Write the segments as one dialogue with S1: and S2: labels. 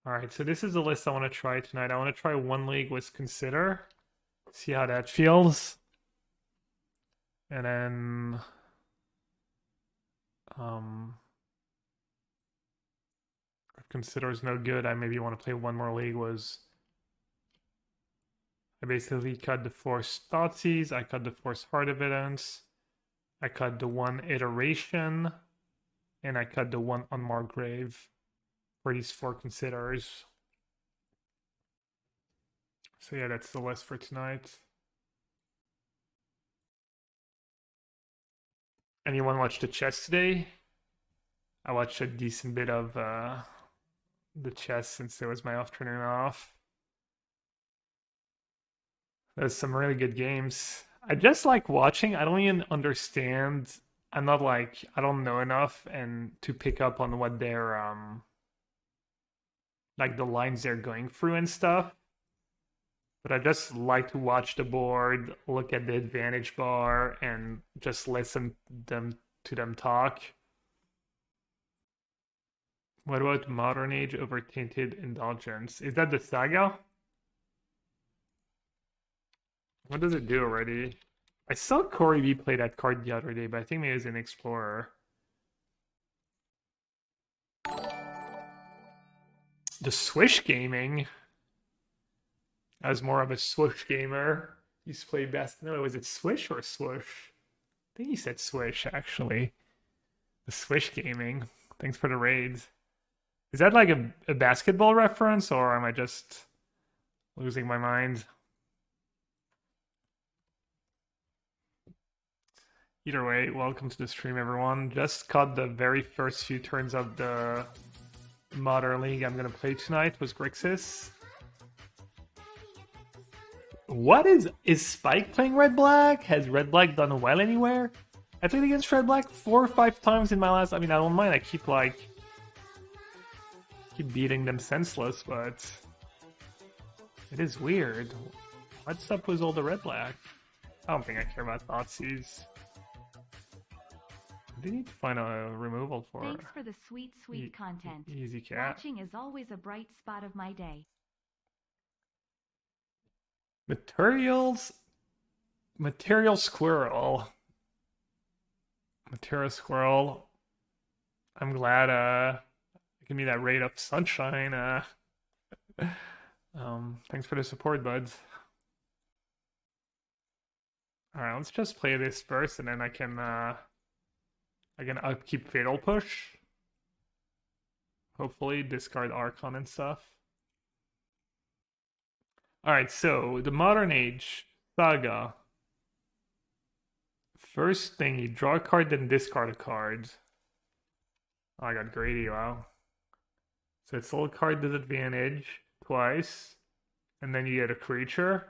S1: All right, so this is the list I want to try tonight. I want to try one league with Consider, see how that feels. And then um if Consider is no good, I maybe want to play one more league was I basically cut the 4 Thoughtseize, I cut the 4 Heart Evidence, I cut the 1 Iteration, and I cut the 1 Unmarked Grave for these 4 Considers. So yeah, that's the list for tonight. Anyone watch the chess today? I watched a decent bit of the chess since it was my afternoon off. There's some really good games. I just like watching. I don't even understand. I'm not like I don't know enough and to pick up on what they're like the lines they're going through and stuff. But I just like to watch the board, look at the advantage bar, and just listen to them talk. What about Modern Age over Tainted Indulgence? Is that the saga? What does it do already? I saw Corey V play that card the other day, but I think maybe it was an Explorer. The Swish Gaming. I was more of a Swish gamer. Used to play best. No, was it Swish or Swoosh? I think he said Swish, actually. The Swish Gaming. Thanks for the raids. Is that like a basketball reference, or am I just losing my mind? Either way, welcome to the stream, everyone. Just caught the very first few turns of the Modern League I'm gonna play tonight with Grixis. What is Spike playing Red Black? Has Red Black done well anywhere? I played against Red Black 4 or 5 times in my last. I mean, I don't mind. I keep beating them senseless, but it is weird. What's up with all the Red Black? I don't think I care about Thoughtseize. They need to find a removal for.
S2: Thanks for the sweet content.
S1: Easy cat.
S2: Watching is always a bright spot of my day.
S1: Material Squirrel. Material Squirrel. I'm glad give me that rate of sunshine. Thanks for the support, buds. Alright, let's just play this first and then I can upkeep Fatal Push. Hopefully discard Archon and stuff. Alright, so the Modern Age Saga. First thing, you draw a card, then discard a card. Oh, I got greedy, wow. So it's a little card disadvantage twice, and then you get a creature.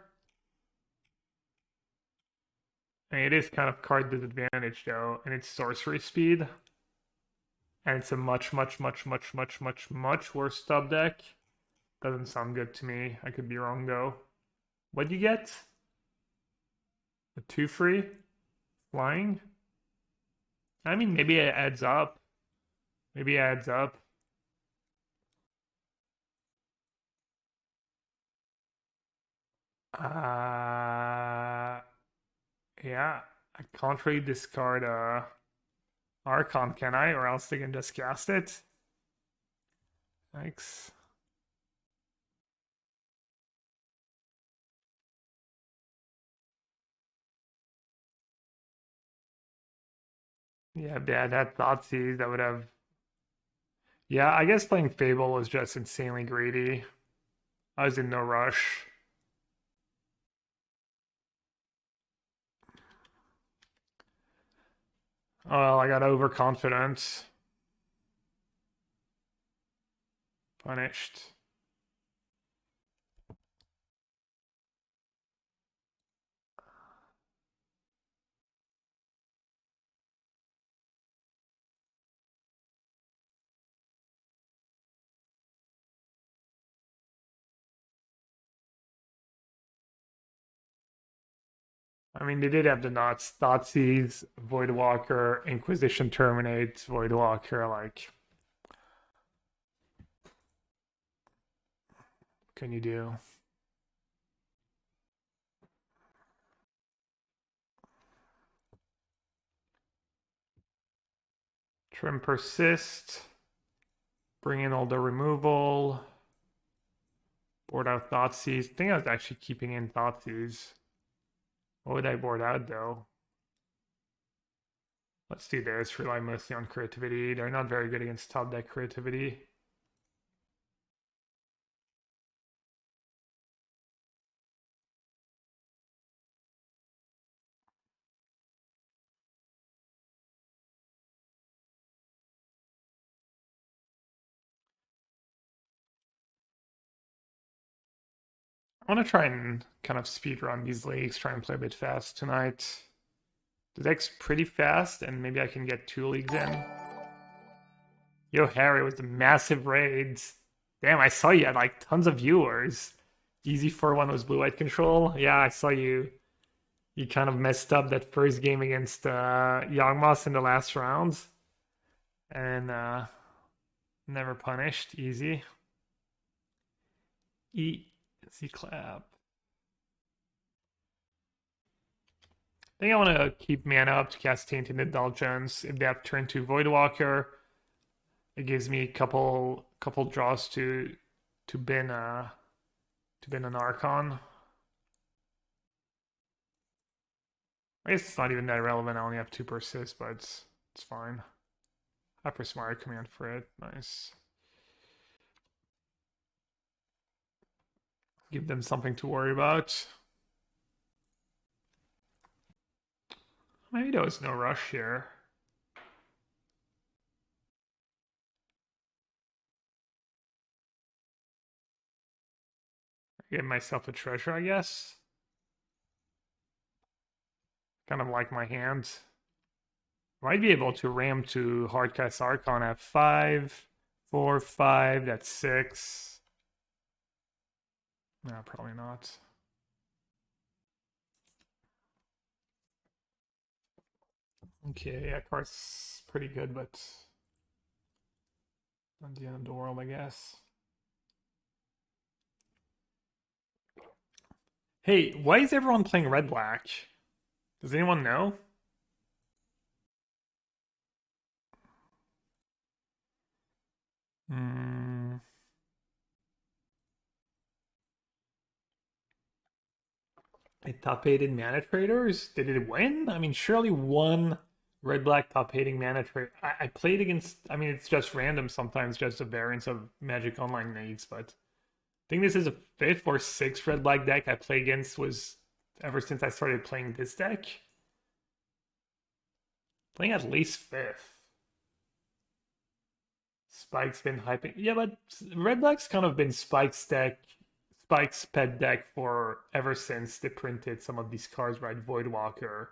S1: And it is kind of card disadvantage though, and it's sorcery speed. And it's a much worse sub deck. Doesn't sound good to me. I could be wrong though. What'd you get? A 2/3? Flying? I mean, maybe it adds up. Maybe it adds up. Yeah, I can't really discard Archon, can I? Or else they can just cast it. Thanks. Yeah, that Thoughtseize, that would have. Yeah, I guess playing Fable was just insanely greedy. I was in no rush. Well, I got overconfident. Punished. I mean, they did have the knots, Thoughtseize, Voidwalker, Inquisition Terminate, Voidwalker, like. can you do? Trim persist. Bring in all the removal. Board out Thoughtseize. I think I was actually keeping in Thoughtseize. What would I board out though? Let's do this. Rely mostly on creativity. They're not very good against top deck creativity. I want to try and kind of speed run these leagues, try and play a bit fast tonight. The deck's pretty fast, and maybe I can get 2 leagues in. Yo, Harry, with the massive raids. Damn, I saw you had like tons of viewers. Easy 4-1 was blue-white control. Yeah, I saw you. You kind of messed up that first game against Yangmas in the last round. And never punished. Easy. Easy clap. I think I want to keep mana up to cast Tainted Indulgence. If they have turn 2 Voidwalker, it gives me a couple draws to bin an Archon. I guess it's not even that relevant. I only have 2 persist, but it's fine. Hyper Smart command for it. Nice. Give them something to worry about. Maybe there was no rush here. Give myself a treasure, I guess. Kind of like my hand. Might be able to ram to Hardcast Archon at 5, 4, 5, that's 6. No, probably not. Okay, yeah, card's pretty good, but not the end of the world, I guess. Hey, why is everyone playing red-black? Does anyone know? Hmm. It top 8 in mana traders? Did it win? I mean, surely one red-black top 8 mana trader. I played against, I mean, it's just random sometimes, just a variance of Magic Online needs, but I think this is a 5th or 6th red-black deck I play against was ever since I started playing this deck. Playing at least 5th. Spike's been hyping. Yeah, but Red Black's kind of been Spike's pet deck for ever since they printed some of these cards, right? Voidwalker.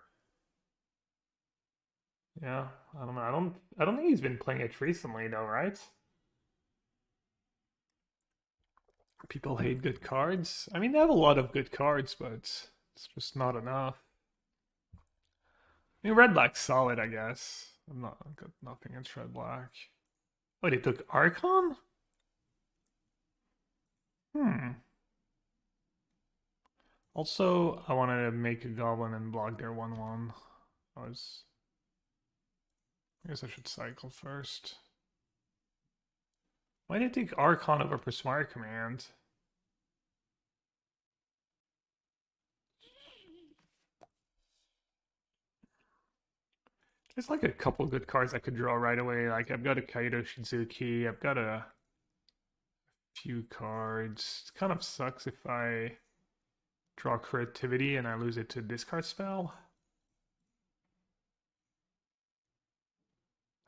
S1: Yeah, I don't know. I don't think he's been playing it recently though, right? People hate good cards. I mean, they have a lot of good cards, but it's just not enough. I mean, Red Black's solid, I guess. I've got nothing against Red Black. Wait, they took Archon? Hmm. Also, I wanted to make a goblin and block their 1/1. I guess I should cycle first. Why did they take Archon over Prismari Command? There's like a couple good cards I could draw right away. Like I've got a Kaido Shizuki, I've got a few cards. It kind of sucks if I draw creativity and I lose it to discard spell.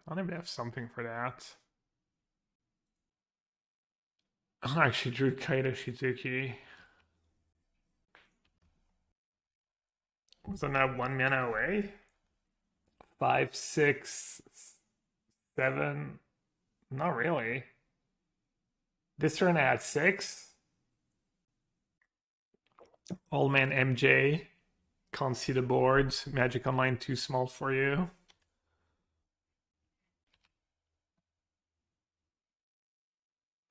S1: I don't even have something for that. I actually drew Kaido Shizuki. Wasn't that 1 mana away? 5, 6, 7. Not really. This turn I had 6. Old man MJ. Can't see the boards. Magic Online too small for you.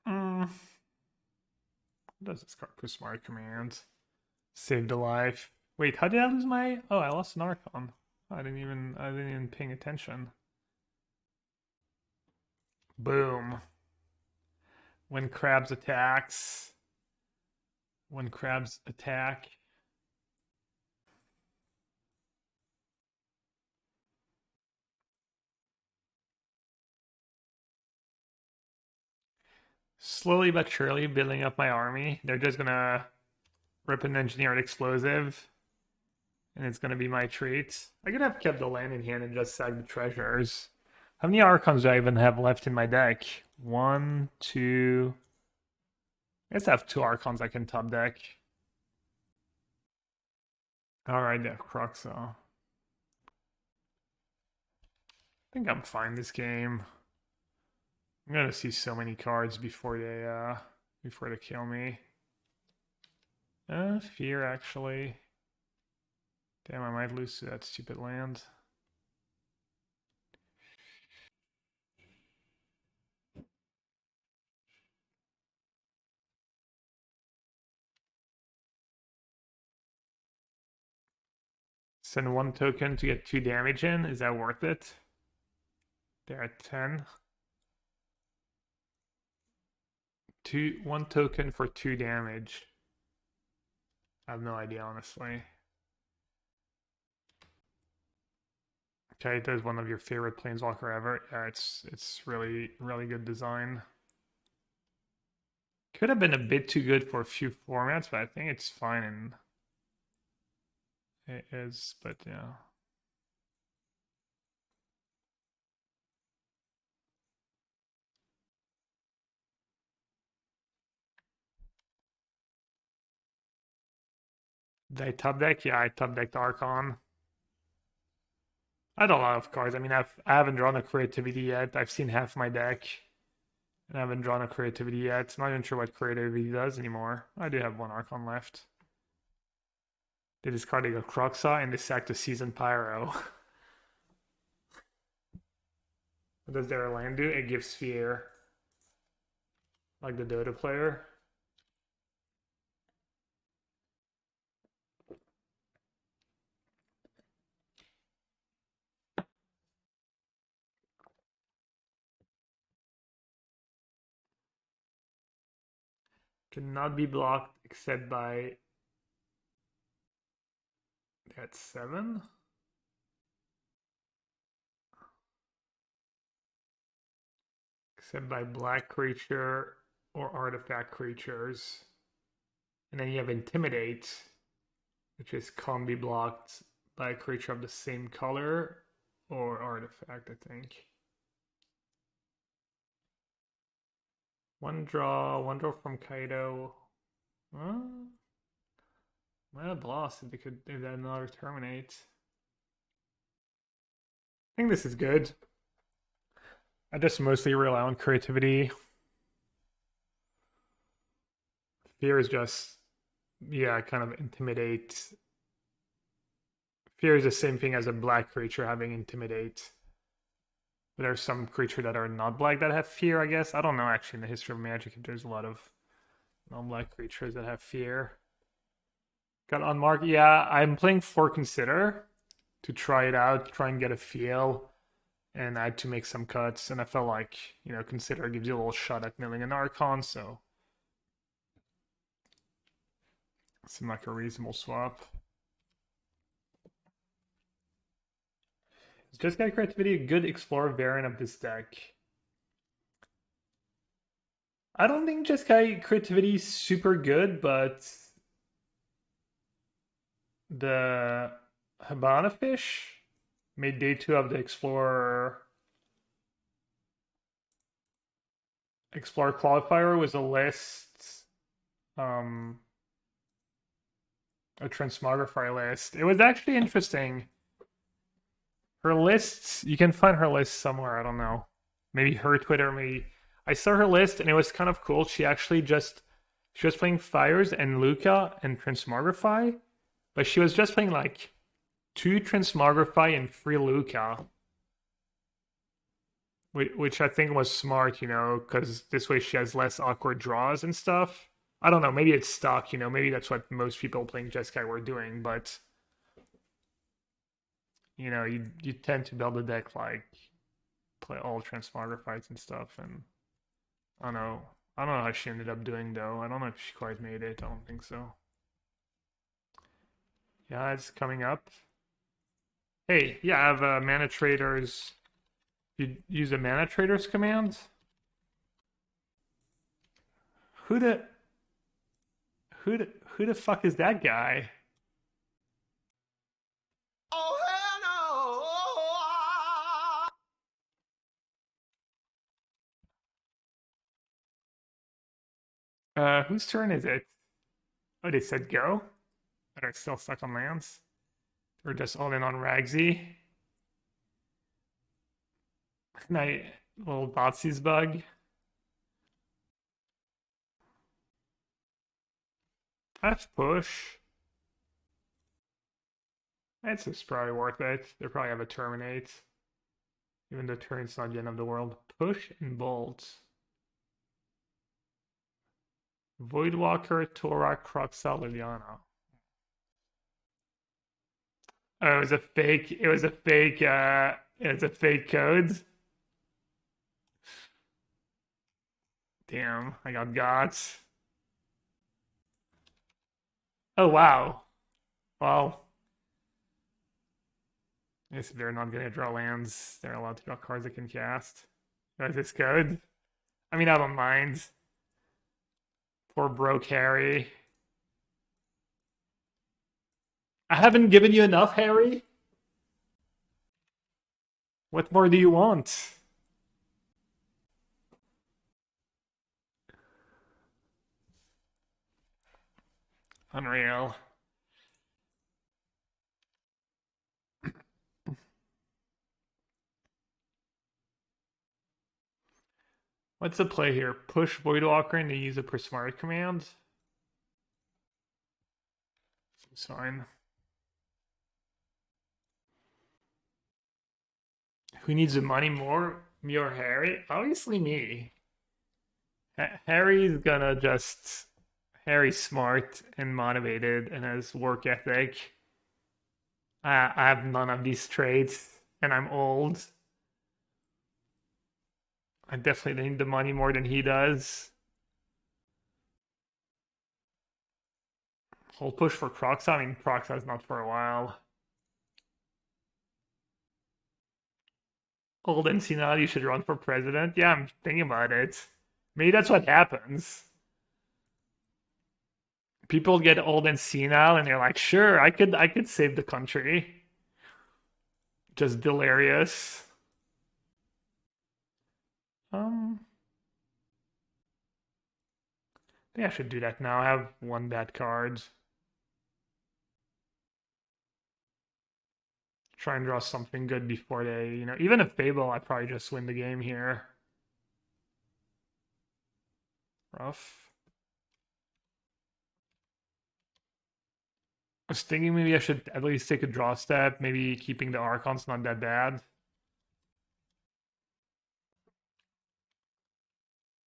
S1: Mm. What does this card? Put smart command. Saved a life. Wait, how did I lose my? Oh, I lost an Archon. I didn't even paying attention. Boom. When crabs attacks. When crabs attack. Slowly but surely building up my army. They're just gonna rip an engineered explosive, and it's gonna be my treat. I could have kept the land in hand and just sacked the treasures. How many Archons do I even have left in my deck? One, two. I guess I have two Archons I can top deck. Alright, they have Cruxo. I think I'm fine this game. I'm gonna see so many cards before they kill me. Fear actually. Damn, I might lose to that stupid land. Send one token to get 2 damage in. Is that worth it? They're at 10. 1 token for 2 damage. I have no idea, honestly. Okay, there's one of your favorite planeswalker ever. Yeah, it's really, really good design. Could have been a bit too good for a few formats, but I think it's fine and it is, but yeah. Did I top deck? Yeah, I top decked Archon. I had a lot of cards. I mean, I haven't drawn a creativity yet. I've seen half my deck, and I haven't drawn a creativity yet. I'm not even sure what creativity does anymore. I do have 1 Archon left. They discarded a Cruxa and they sacked a Seasoned Pyro. What does their land do? It gives fear. Like the Dota player. Cannot be blocked except by that 7. Except by black creature or artifact creatures. And then you have Intimidate, which is can't be blocked by a creature of the same color or artifact, I think. One draw from Kaido. Might have lost if they had another terminate. I think this is good. I just mostly rely on creativity. Fear is just, yeah, kind of intimidate. Fear is the same thing as a black creature having intimidate. But there's some creature that are not black that have fear, I guess. I don't know actually in the history of Magic if there's a lot of non-black creatures that have fear. Got unmarked. Yeah, I'm playing for Consider to try it out, try and get a feel, and I had to make some cuts. And I felt like, Consider gives you a little shot at milling an Archon, so it seemed like a reasonable swap. Is Just Guy Creativity a good Explorer variant of this deck? I don't think Just Guy Creativity is super good, but the Habana Fish made day 2 of the Explorer qualifier was a list, a transmogrify list. It was actually interesting. Her lists, you can find her list somewhere, I don't know. Maybe her Twitter, maybe. I saw her list and it was kind of cool. She was playing Fires and Luca and Transmogrify, but she was just playing like 2 Transmogrify and 3 Luca. Which I think was smart, because this way she has less awkward draws and stuff. I don't know, maybe it's stuck, maybe that's what most people playing Jeskai were doing, but you tend to build a deck like play all Transmogrifies and stuff, and I don't know. I don't know how she ended up doing though. I don't know if she quite made it. I don't think so. Yeah, it's coming up. Hey, yeah, I have mana traders. You use a mana traders command? Who the who the fuck is that guy?
S3: Oh hell
S1: Whose turn is it? Oh, they said go? But are still stuck on lands? Or just all in on Ragsy? Night little Botsy's bug. That's push. It's just probably worth it. They probably have a terminate. Even though turn's not the end of the world. Push and bolt. Voidwalker, Torah, Croxel, Liliana. Oh, it was a fake. It was a fake. It's a fake code. Damn, I got. Oh wow. Well, I guess if they're not gonna draw lands, they're allowed to draw cards they can cast. Is this code? I mean, I don't mind. Poor broke Harry. I haven't given you enough, Harry. What more do you want? Unreal. What's the play here? Push Voidwalker and to use a Prismari command? Seems fine. Who needs the money more? Me or Harry? Obviously me. Harry's gonna just... Harry's smart and motivated and has work ethic. I have none of these traits and I'm old. I definitely need the money more than he does. Whole push for Croxa. I mean, Croxa's not for a while. Old and senile, you should run for president. Yeah, I'm thinking about it. Maybe that's what happens. People get old and senile, and they're like, "Sure, I could save the country." Just delirious. I think I should do that now. I have one bad card. Try and draw something good before they, even a Fable, I probably just win the game here. Rough. I was thinking maybe I should at least take a draw step. Maybe keeping the Archon's not that bad.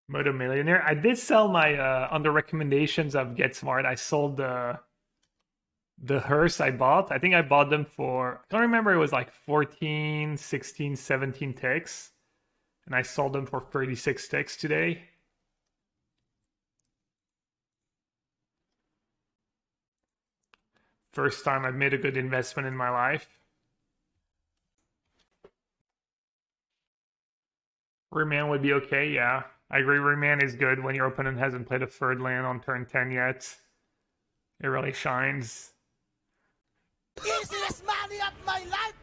S1: Moto Millionaire. I did sell my under recommendations of Get Smart. I sold the hearse I bought. I think I bought them for, I can't remember, it was like 14, 16, 17 ticks. And I sold them for 36 ticks today. First time I've made a good investment in my life. Remand would be okay, yeah. I agree, Remand is good when your opponent hasn't played a third land on turn 10 yet. It really shines.
S3: Easiest money of my life.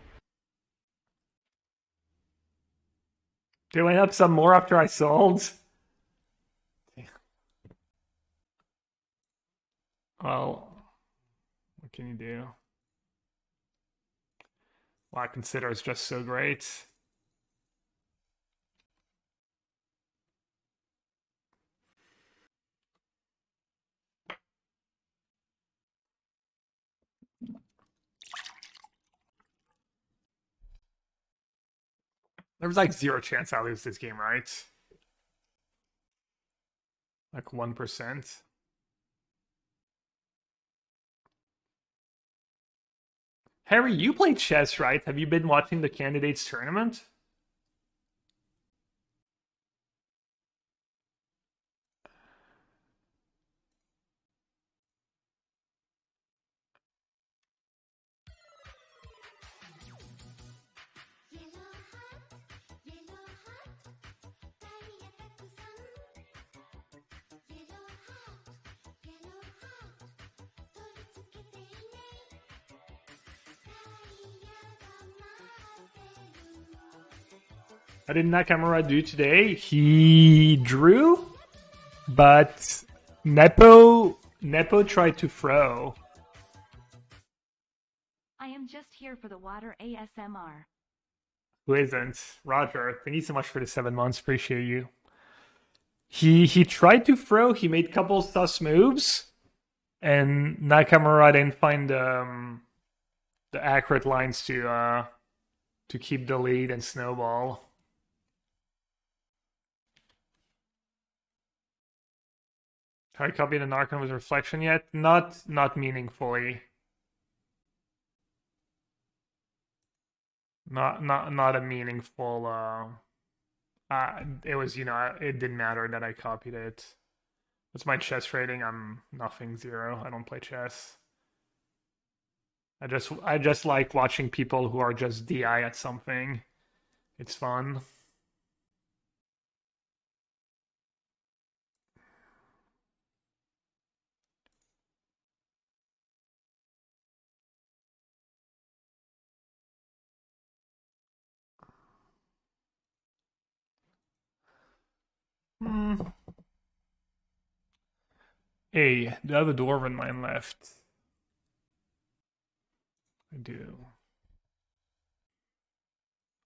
S1: They went up some more after I sold. Well, what can you do? Well, I consider it's just so great. There was like 0 chance I lose this game, right? Like 1%. Harry, you play chess, right? Have you been watching the candidates tournament? What did Nakamura do today? He drew, but Nepo tried to throw.
S2: I am just here for the water ASMR.
S1: Who isn't? Roger, thank you so much for the 7 months. Appreciate you. He tried to throw. He made a couple sus moves, and Nakamura didn't find the accurate lines to keep the lead and snowball. Have I copied an Archon with reflection yet? Not meaningfully. Not a meaningful. It was, it didn't matter that I copied it. What's my chess rating? I'm nothing, 0. I don't play chess. I just like watching people who are just DI at something. It's fun. Hmm. Hey, do I have a Dwarven mine left? I do.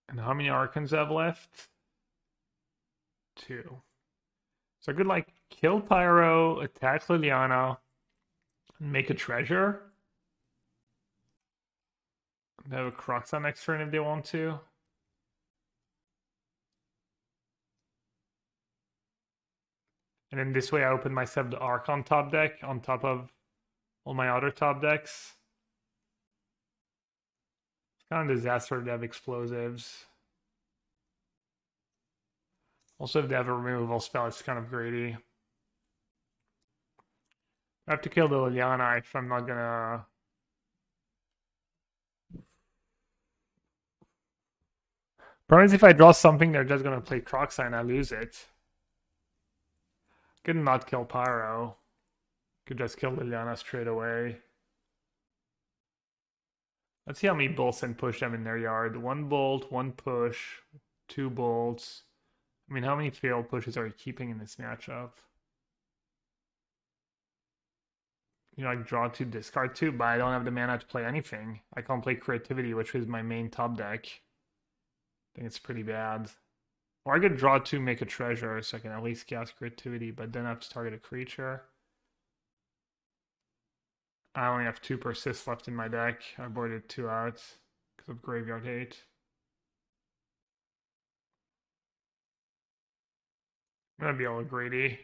S1: And how many Archons I have left? 2. So I could like kill Pyro, attack Liliana, and make a treasure. They have a Crux on next turn if they want to. And then this way I open myself the Archon top deck on top of all my other top decks. It's kind of a disaster to have explosives. Also, if they have a removal spell, it's kind of greedy. I have to kill the Liliana if I'm not gonna... Problem is if I draw something, they're just gonna play Croxa and I lose it. Could not kill Pyro. Could just kill Liliana straight away. Let's see how many bolts and push them in their yard. 1 bolt, 1 push, 2 bolts. I mean, how many failed pushes are you keeping in this matchup? Like draw 2, discard 2, but I don't have the mana to play anything. I can't play Creativity, which is my main top deck. I think it's pretty bad. Or I could draw 2, make a treasure, so I can at least cast Creativity, but then I have to target a creature. I only have 2 persists left in my deck. I boarded 2 out because of Graveyard Hate. I'm gonna be a little greedy.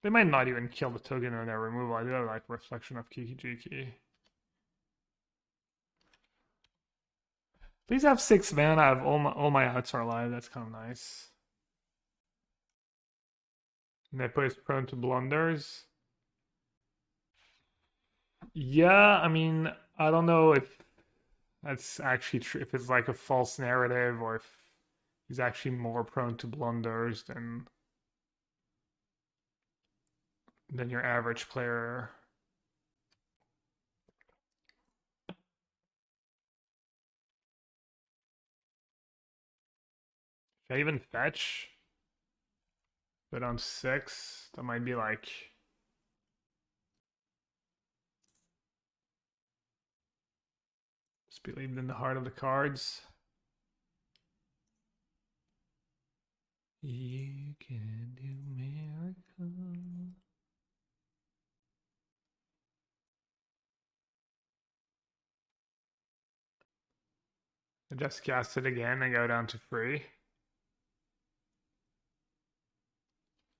S1: They might not even kill the token on their removal. I do have like Reflection of Kiki-Jiki. Please have 6 mana. I have all my outs are alive. That's kind of nice. Nepo is prone to blunders. Yeah, I mean, I don't know if that's actually true, if it's like a false narrative or if he's actually more prone to blunders than your average player. Should I even fetch? But on 6, that might be like... Just believed in the heart of the cards. You can do miracles. I just cast it again and go down to 3.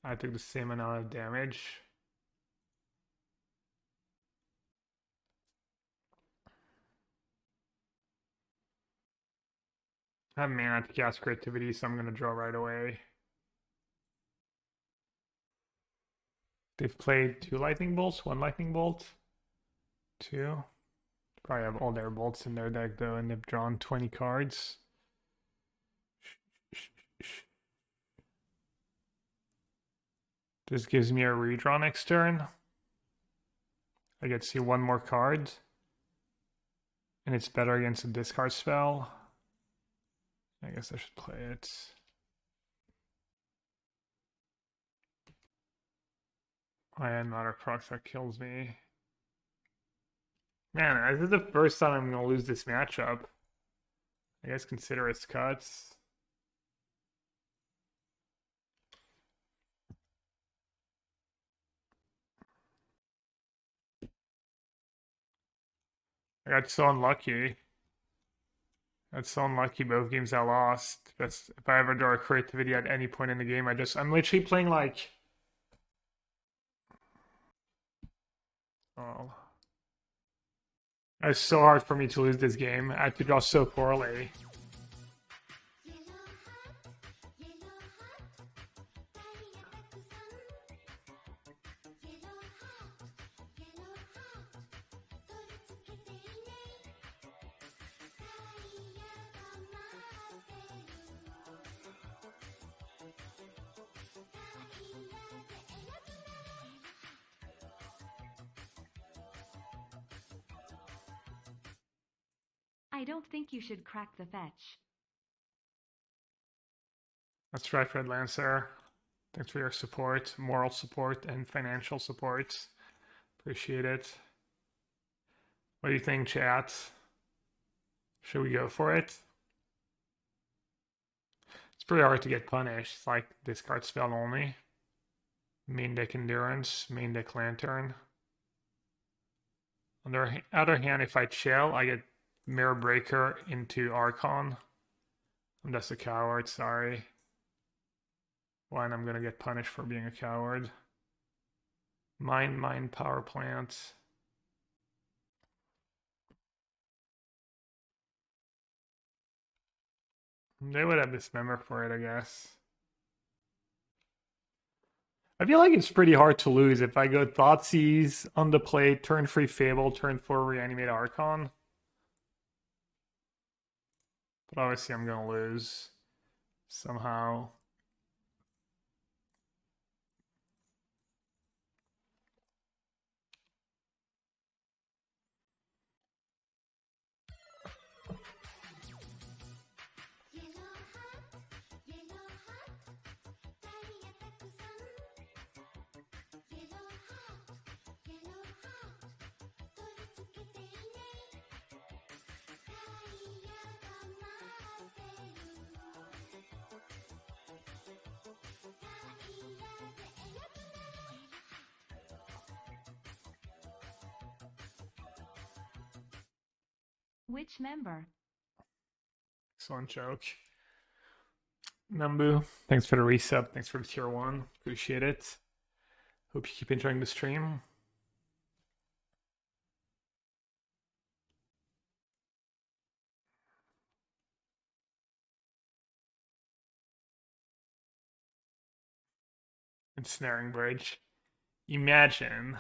S1: I took the same amount of damage. I have mana to cast creativity, so I'm gonna draw right away. They've played 2 lightning bolts, 1 lightning bolt, 2. Probably have all their bolts in their deck though, and they've drawn 20 cards. This gives me a redraw next turn. I get to see 1 more card. And it's better against a discard spell. I guess I should play it. I had another Crocs that kills me. Man, this is the first time I'm going to lose this matchup. I guess consider its cuts. I got so unlucky. That's so unlucky both games I lost. That's if I ever draw a creativity at any point in the game, I'm literally playing like oh. It's so hard for me to lose this game. I have to draw so poorly.
S2: I don't think you should crack the fetch.
S1: That's right, Fred Lancer. Thanks for your support, moral support, and financial support. Appreciate it. What do you think, chat? Should we go for it? It's pretty hard to get punished. It's like discard spell only. Main deck Endurance, main deck Lantern. On the other hand, if I chill, I get Mirror Breaker into Archon. I'm just a coward, sorry. When I'm gonna get punished for being a coward. Mine, Power Plant. They would have Dismember for it, I guess. I feel like it's pretty hard to lose if I go Thoughtseize on the play, turn 3 Fable, turn 4 Reanimate Archon. But obviously I'm gonna lose somehow.
S2: Which member?
S1: Excellent joke. Numbu, thanks for the resub. Thanks for the tier 1. Appreciate it. Hope you keep enjoying the stream. Ensnaring Bridge. Imagine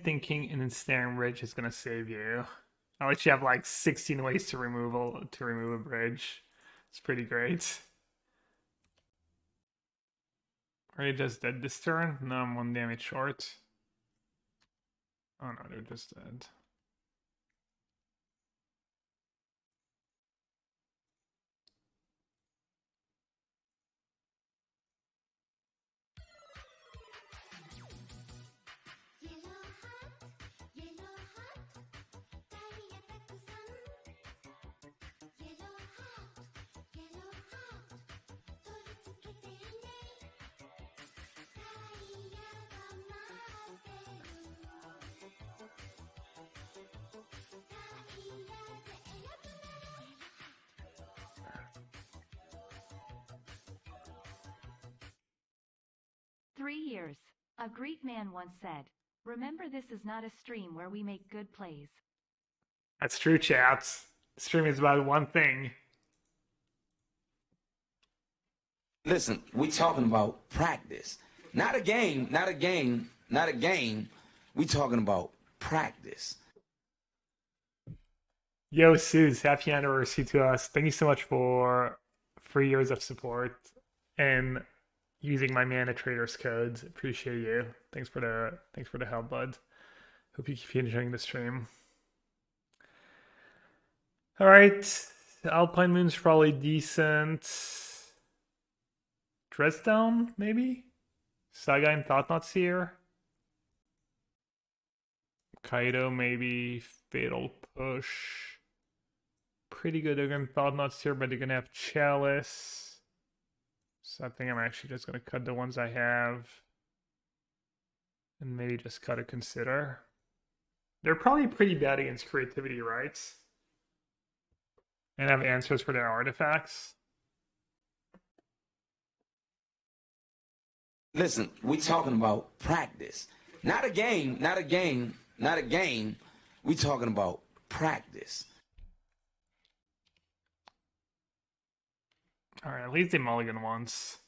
S1: thinking an ensnaring bridge is gonna save you. I'll let you have like 16 ways to remove a bridge. It's pretty great. Are you just dead this turn? No, I'm 1 damage short. Oh no, they're just dead.
S2: "3 years. A Greek man once said, remember this is not a stream where we make good plays.
S1: That's true, chat. stream is about one thing.
S4: Listen, we talking about practice. Not a game, not a game, not a game. We talking about practice.
S1: Yo, Suze, happy anniversary to us. Thank you so much for 3 years of support and using my mana traders codes. Appreciate you. Thanks for the help, bud. Hope you keep enjoying the stream. All right, Alpine Moon's probably decent. Dresdown, maybe? Saga and Thoughtnauts here. Kaido, maybe. Fatal Push. Pretty good against Thoughtnauts here, but they're gonna have Chalice. So I think I'm actually just gonna cut the ones I have. And maybe just cut a Consider. They're probably pretty bad against creativity, right? And have answers for their artifacts.
S4: Listen, we talking about practice. Not a game, not a game, not a game. We talking about practice.
S1: Alright, at least they mulligan once.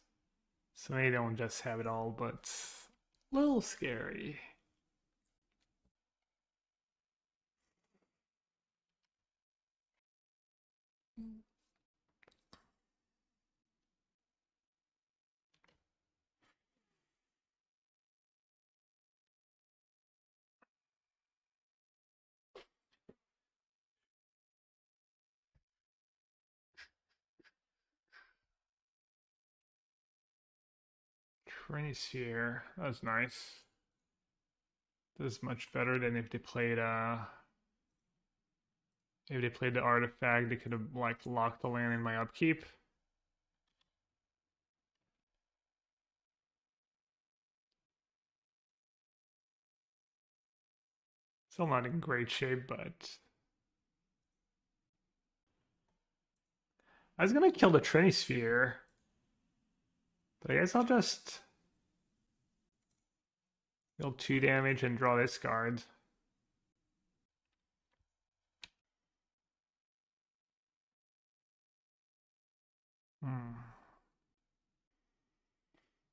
S1: So maybe they don't just have it all, but a little scary. Trinisphere, that was nice. This is much better than if they played the artifact, they could have like locked the land in my upkeep. Still not in great shape, but I was gonna kill the Trinisphere. But I guess I'll just deal 2 damage and draw this card.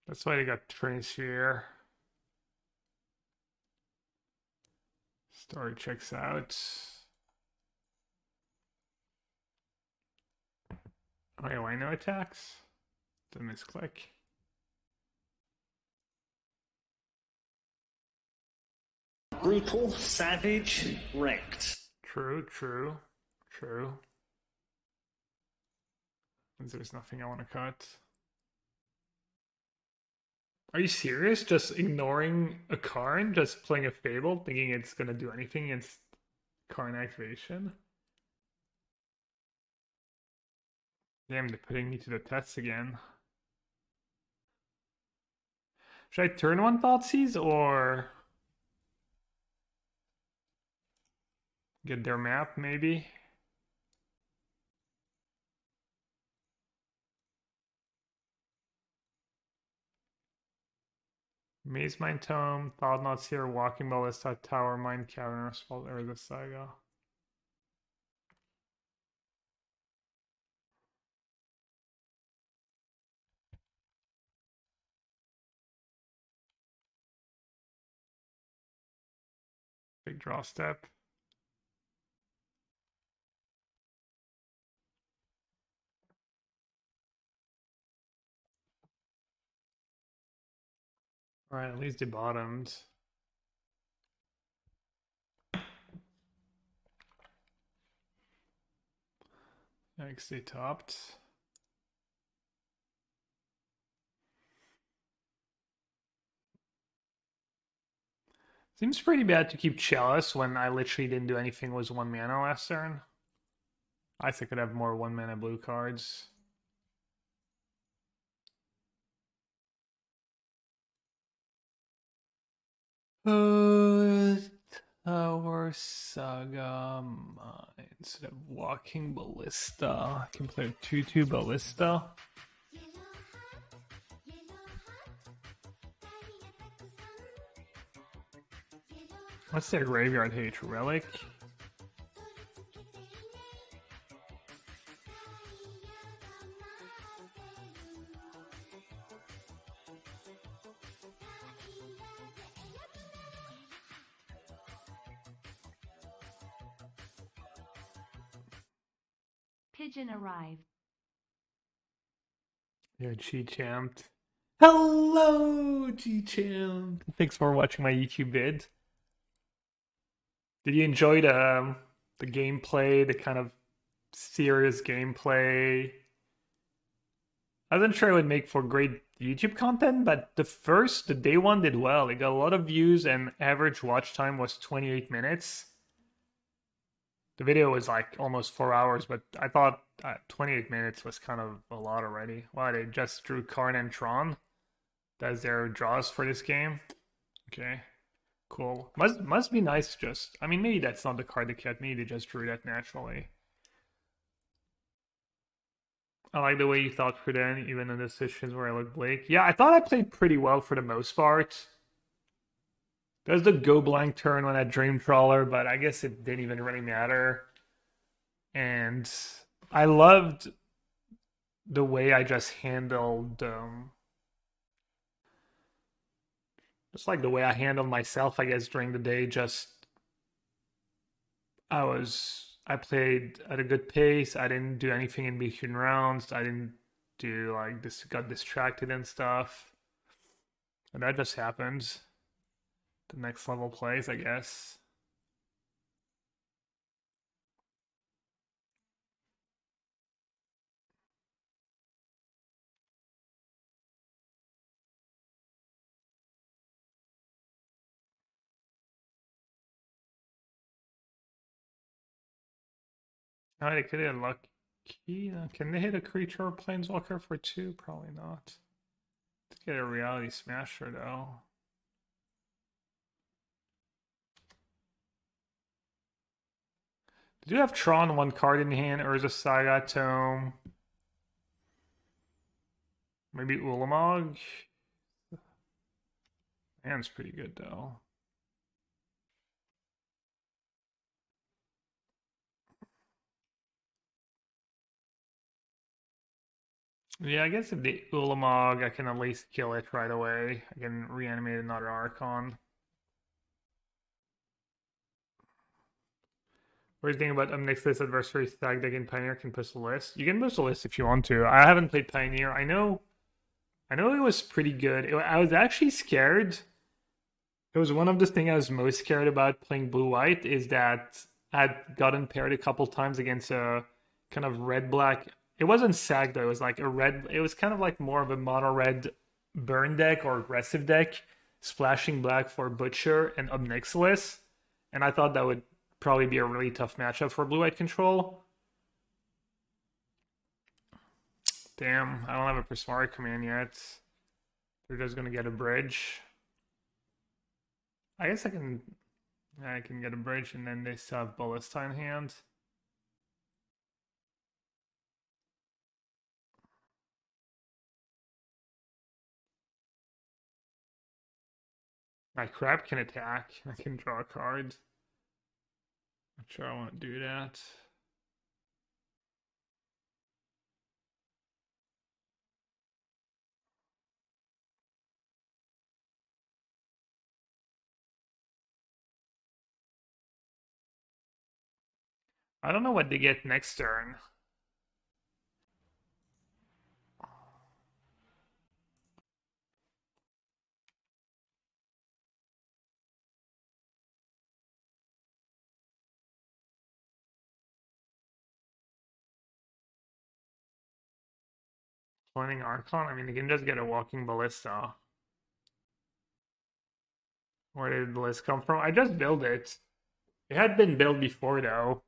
S1: That's why they got Trinisphere. Story checks out. Wait, why no attacks? The misclick.
S5: Brutal, savage, wrecked.
S1: True. There's nothing I want to cut. Are you serious? Just ignoring a Karn? Just playing a Fable, thinking it's gonna do anything against Karn activation? Damn, they're putting me to the test again. Should I turn one Thoughtseize or get their map, maybe? Maze Mine Tome, Thoughtnauts here, Walking Ballista, Tower Mine, Cavernous Vault, or the Saga. Big draw step. Alright, at least they bottomed. Yikes, they topped. Seems pretty bad to keep Chalice when I literally didn't do anything, was 1 mana last turn. I think I could have more 1 mana blue cards. Tower Saga Mine. Instead of Walking Ballista, I can play 2/2 Ballista. What's their graveyard hate? Relic?
S2: Pigeon arrived.
S1: Yeah, G-Champ. Hello, G-Champ. Thanks for watching my YouTube vid. Did you enjoy the gameplay, the kind of serious gameplay? I wasn't sure it would make for great YouTube content, but the day one did well. It got a lot of views and average watch time was 28 minutes. The video was like almost 4 hours, but I thought 28 minutes was kind of a lot already. Wow, they just drew Karn and Tron. That's their draws for this game. Okay, cool. Must be nice. Just, I mean, maybe that's not the card that kept me. They just drew that naturally. I like the way you thought for then, even in the decisions where I looked bleak. Yeah, I thought I played pretty well for the most part. There's the go blank turn on that Dream Trawler, but I guess it didn't even really matter. And I loved the way I just handled, just like the way I handled myself, I guess, during the day. Just, I played at a good pace. I didn't do anything in between rounds. I didn't do like this, got distracted and stuff. And that just happened. The next level plays, I guess. Oh, they could hit lucky. Can they hit a creature or planeswalker for 2? Probably not. Let's get a reality smasher though. Did you have Tron 1 card in hand, or is a Saga Tome? Maybe Ulamog? Hand's pretty good though. Yeah, I guess if the Ulamog, I can at least kill it right away. I can reanimate another Archon. What do you think about next list adversary stag deck in Pioneer can push the list? You can push the list if you want to. I haven't played Pioneer. I know it was pretty good. I was actually scared. It was one of the things I was most scared about playing blue-white is that I'd gotten paired a couple times against a kind of red-black. It wasn't sag though. It was like a red. It was kind of like more of a mono-red burn deck or aggressive deck, splashing black for Butcher and Obnixilis. And I thought that would probably be a really tough matchup for blue-white control. Damn, I don't have a Prismari command yet. They're just gonna get a bridge. I guess I can get a bridge and then they still have Ballista in hand. My crab can attack. I can draw a card. Not sure I want to do that. I don't know what they get next turn. Planning Archon? I mean, they can just get a Walking Ballista. Where did the list come from? I just built it. It had been built before, though.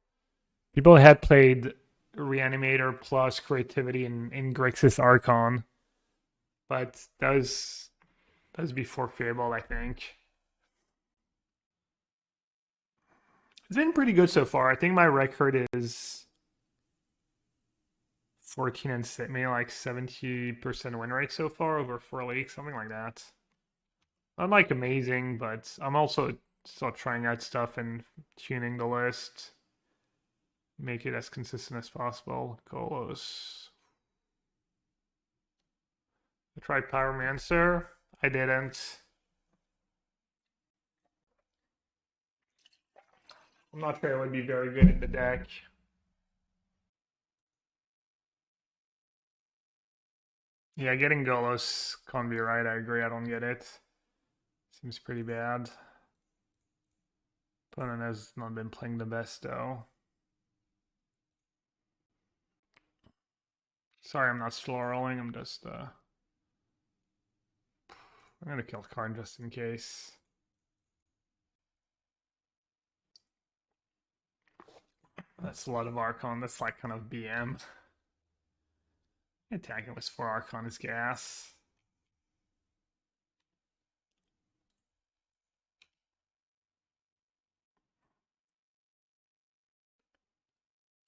S1: People had played Reanimator plus Creativity in Grixis Archon. But that was before Fable, I think. It's been pretty good so far. I think my record is 14 and 6, maybe like 70% win rate so far over 4 leagues, something like that. Not like amazing, but I'm also still trying out stuff and tuning the list. Make it as consistent as possible. Golos. I tried Pyromancer. I didn't. I'm not sure it would be very good in the deck. Yeah, getting Golos can't be right. I agree. I don't get it. Seems pretty bad. Opponent has not been playing the best though. Sorry, I'm not slow rolling. I'm just I'm gonna kill the card just in case. That's a lot of Archon. That's like kind of BM. Attacking with 4 Archon is gas.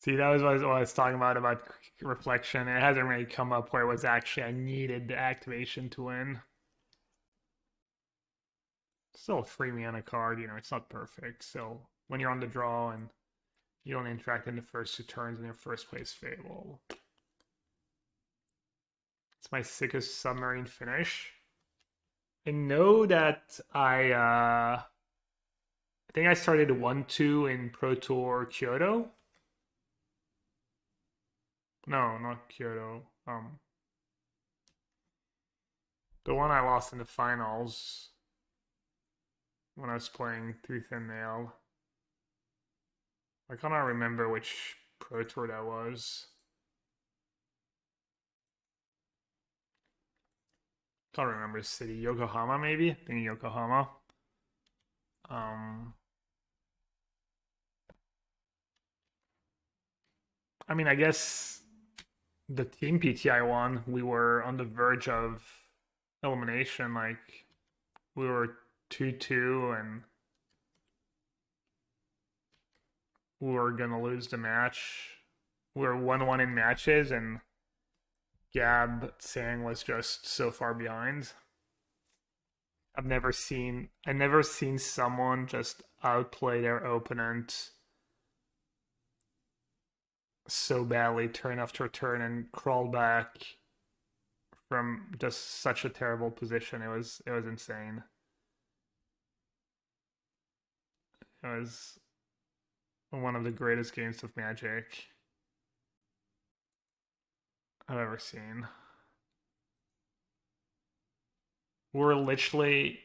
S1: See, that was what I was talking about reflection. It hasn't really come up where it was actually I needed the activation to win. Still a free mana card, you know, it's not perfect. So when you're on the draw and you don't interact in the first 2 turns in your first place Fable. It's my sickest submarine finish. I know that I think I started 1-2 in Pro Tour Kyoto. No, not Kyoto. The one I lost in the finals when I was playing Through Thin Nail. I cannot remember which Pro Tour that was. Can't remember the city. Yokohama, maybe? I think Yokohama. I mean, I guess the team PTI one, we were on the verge of elimination. Like, we were 2-2 and we were gonna lose the match. We were 1-1 in matches, and Gab Sang was just so far behind. I've never seen someone just outplay their opponent so badly turn after turn and crawl back from just such a terrible position. It was insane. It was one of the greatest games of Magic I've ever seen. We're literally,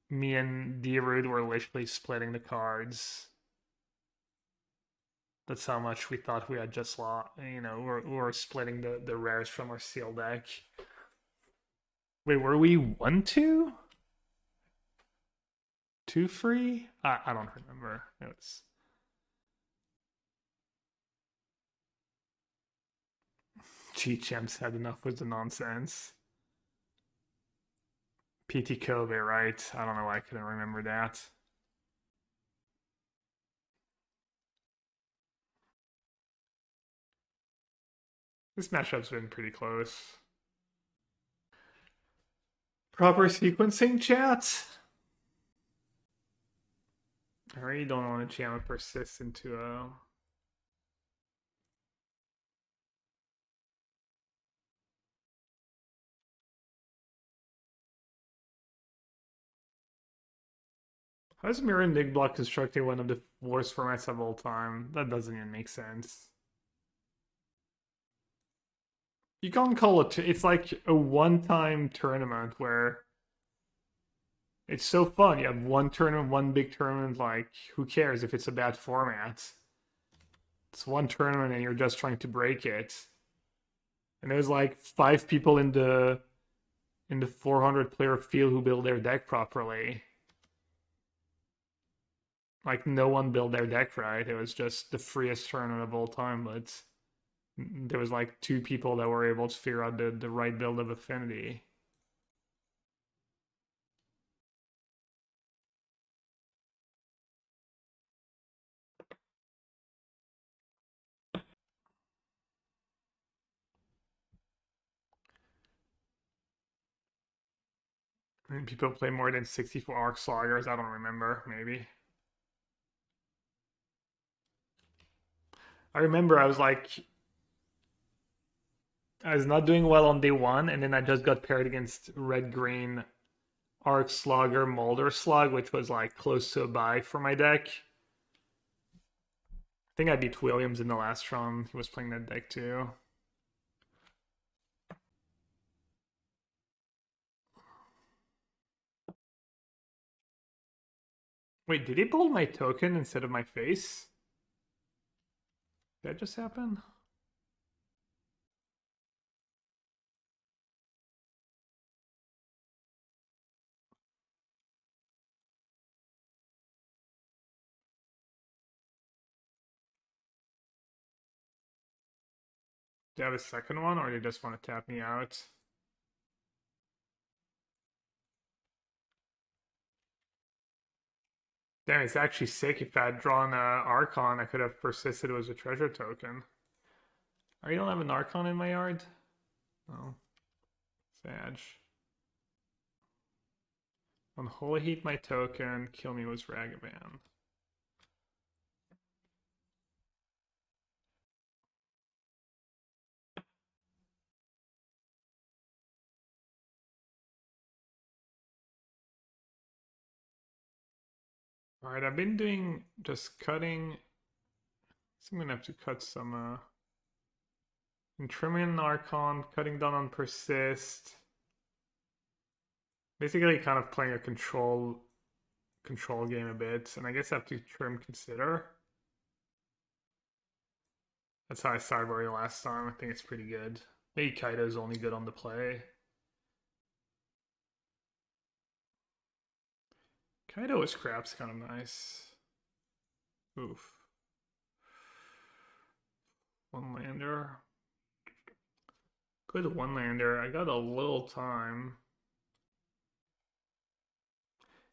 S1: me and Dirud were literally splitting the cards. That's how much we thought we had just lost. You know, we're splitting the rares from our seal deck. Wait, were we 1-2? 2 free? I don't remember. It was. Cheat Champs had enough with the nonsense. PT Kobe, right? I don't know why I couldn't remember that. This matchup's been pretty close. Proper sequencing, chat? I really don't want to jam a persist into a... How is Mirror Nig Block constructing one of the worst formats of all time? That doesn't even make sense. You can't call it... It's like a one-time tournament where... It's so fun. You have one tournament, one big tournament. Like, who cares if it's a bad format? It's one tournament and you're just trying to break it. And there's like 5 people in the 400 player field who build their deck properly. Like, no one built their deck right. It was just the freest tournament of all time, but there was like 2 people that were able to figure out the right build of Affinity. I mean, people play more than 64 Arc Sloggers. I don't remember, maybe. I remember I was not doing well on day 1, and then I just got paired against red-green Arc Slogger Molder Slug, which was like close to a buy for my deck. I think I beat Williams in the last round. He was playing that deck too. Wait, did he pull my token instead of my face? Did that just happen? Do you have a second one, or do you just want to tap me out? Damn, it's actually sick. If I had drawn a Archon, I could have persisted it was a treasure token. Oh, you don't have an Archon in my yard? Oh, sad. Unholy Heat my token, kill me was Ragavan. Alright, I've been doing just cutting. So I'm gonna have to cut some and trimming an Archon, cutting down on persist. Basically kind of playing a control game a bit, and I guess I have to trim consider. That's how I sideboarded last time. I think it's pretty good. Maybe Kaido's only good on the play. Kaido with scrap's kind of nice. Oof. One lander. Good one lander. I got a little time.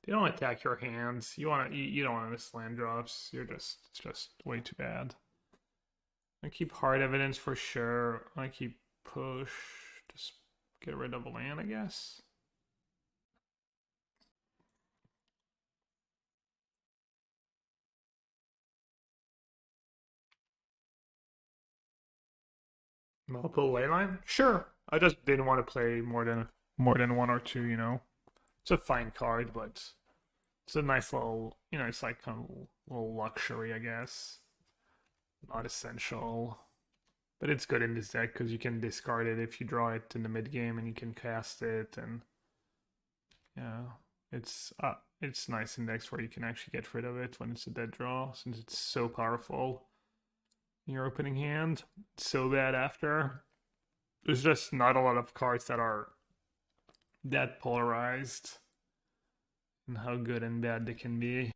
S1: They don't attack your hands. You don't want to miss land drops. It's just way too bad. I keep hard evidence for sure. I keep push. Just get rid of a land, I guess. Multiple leyline? Sure. I just didn't want to play more than one or two, you know. It's a fine card, but it's a nice little, it's like kind of a little luxury, I guess. Not essential. But it's good in this deck because you can discard it if you draw it in the mid game and you can cast it, and yeah, it's nice in decks where you can actually get rid of it when it's a dead draw, since it's so powerful in your opening hand. It's so bad after. There's just not a lot of cards that are that polarized and how good and bad they can be.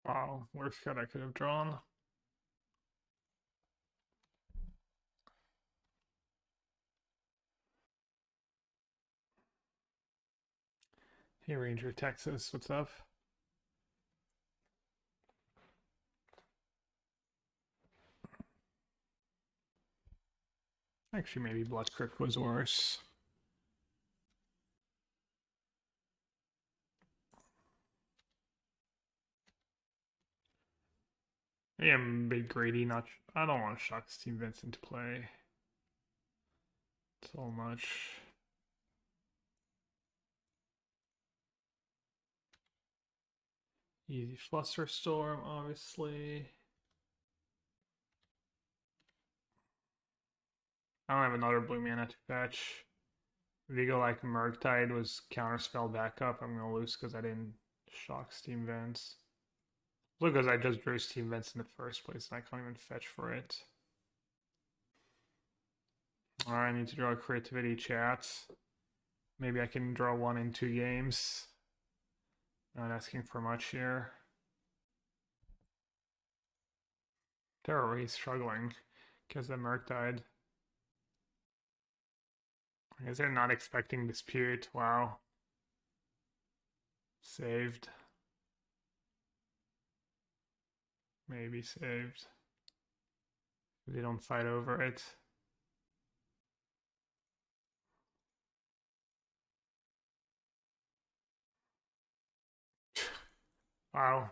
S1: Wow, worst card I could have drawn. Hey Ranger Texas, what's up? Actually, maybe Blood Crypt was worse. I am a bit greedy. I don't want to shock Steve Vincent to play so much. Easy Flusterstorm, obviously. I don't have another blue mana to fetch. If you go like Murktide was counterspell backup, I'm gonna lose because I didn't shock Steam Vents. Because I just drew Steam Vents in the first place and I can't even fetch for it. Alright, I need to draw a creativity chat. Maybe I can draw one in 2 games. Not asking for much here. They're already struggling because the Murktide. I guess they're not expecting Dispute. Wow. Saved. Maybe saved. They don't fight over it. Wow.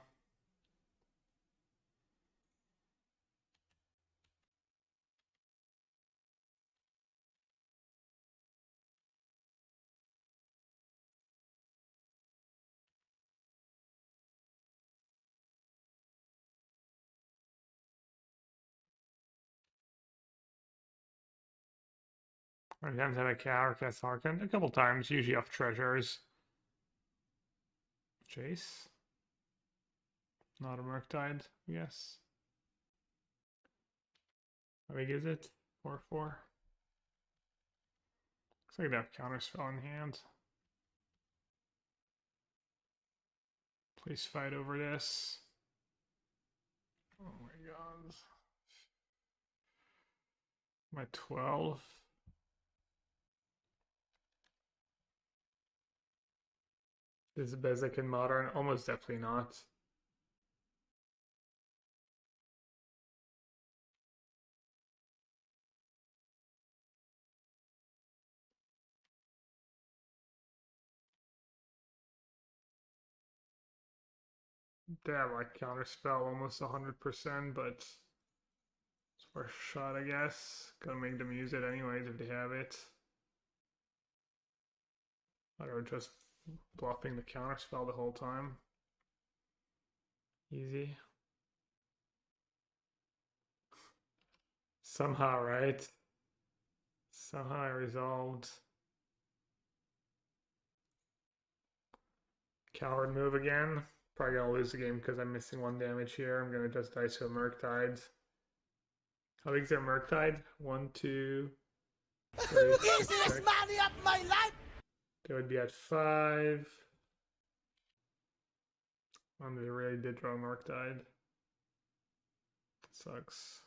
S1: I sometimes have a Grixis Archon a couple times, usually off treasures. Chase. Not a Murktide, yes. How big is it? 4/4. Looks like they have counterspell in hand. Please fight over this. Oh my god. My 12. Is it basic in modern? Almost definitely not. They have like counterspell almost 100%, but it's worth a shot, I guess. Gotta make them use it anyways if they have it. Or just bluffing the counterspell the whole time. Easy. Somehow, right? Somehow I resolved. Coward move again. Probably gonna lose the game because I'm missing 1 damage here. I'm gonna just dice to a Murktide. How big is their Murktide? 1, 2, 3,
S3: Easiest money of my life.
S1: They would be at 5. And they really did draw Murktide. Sucks.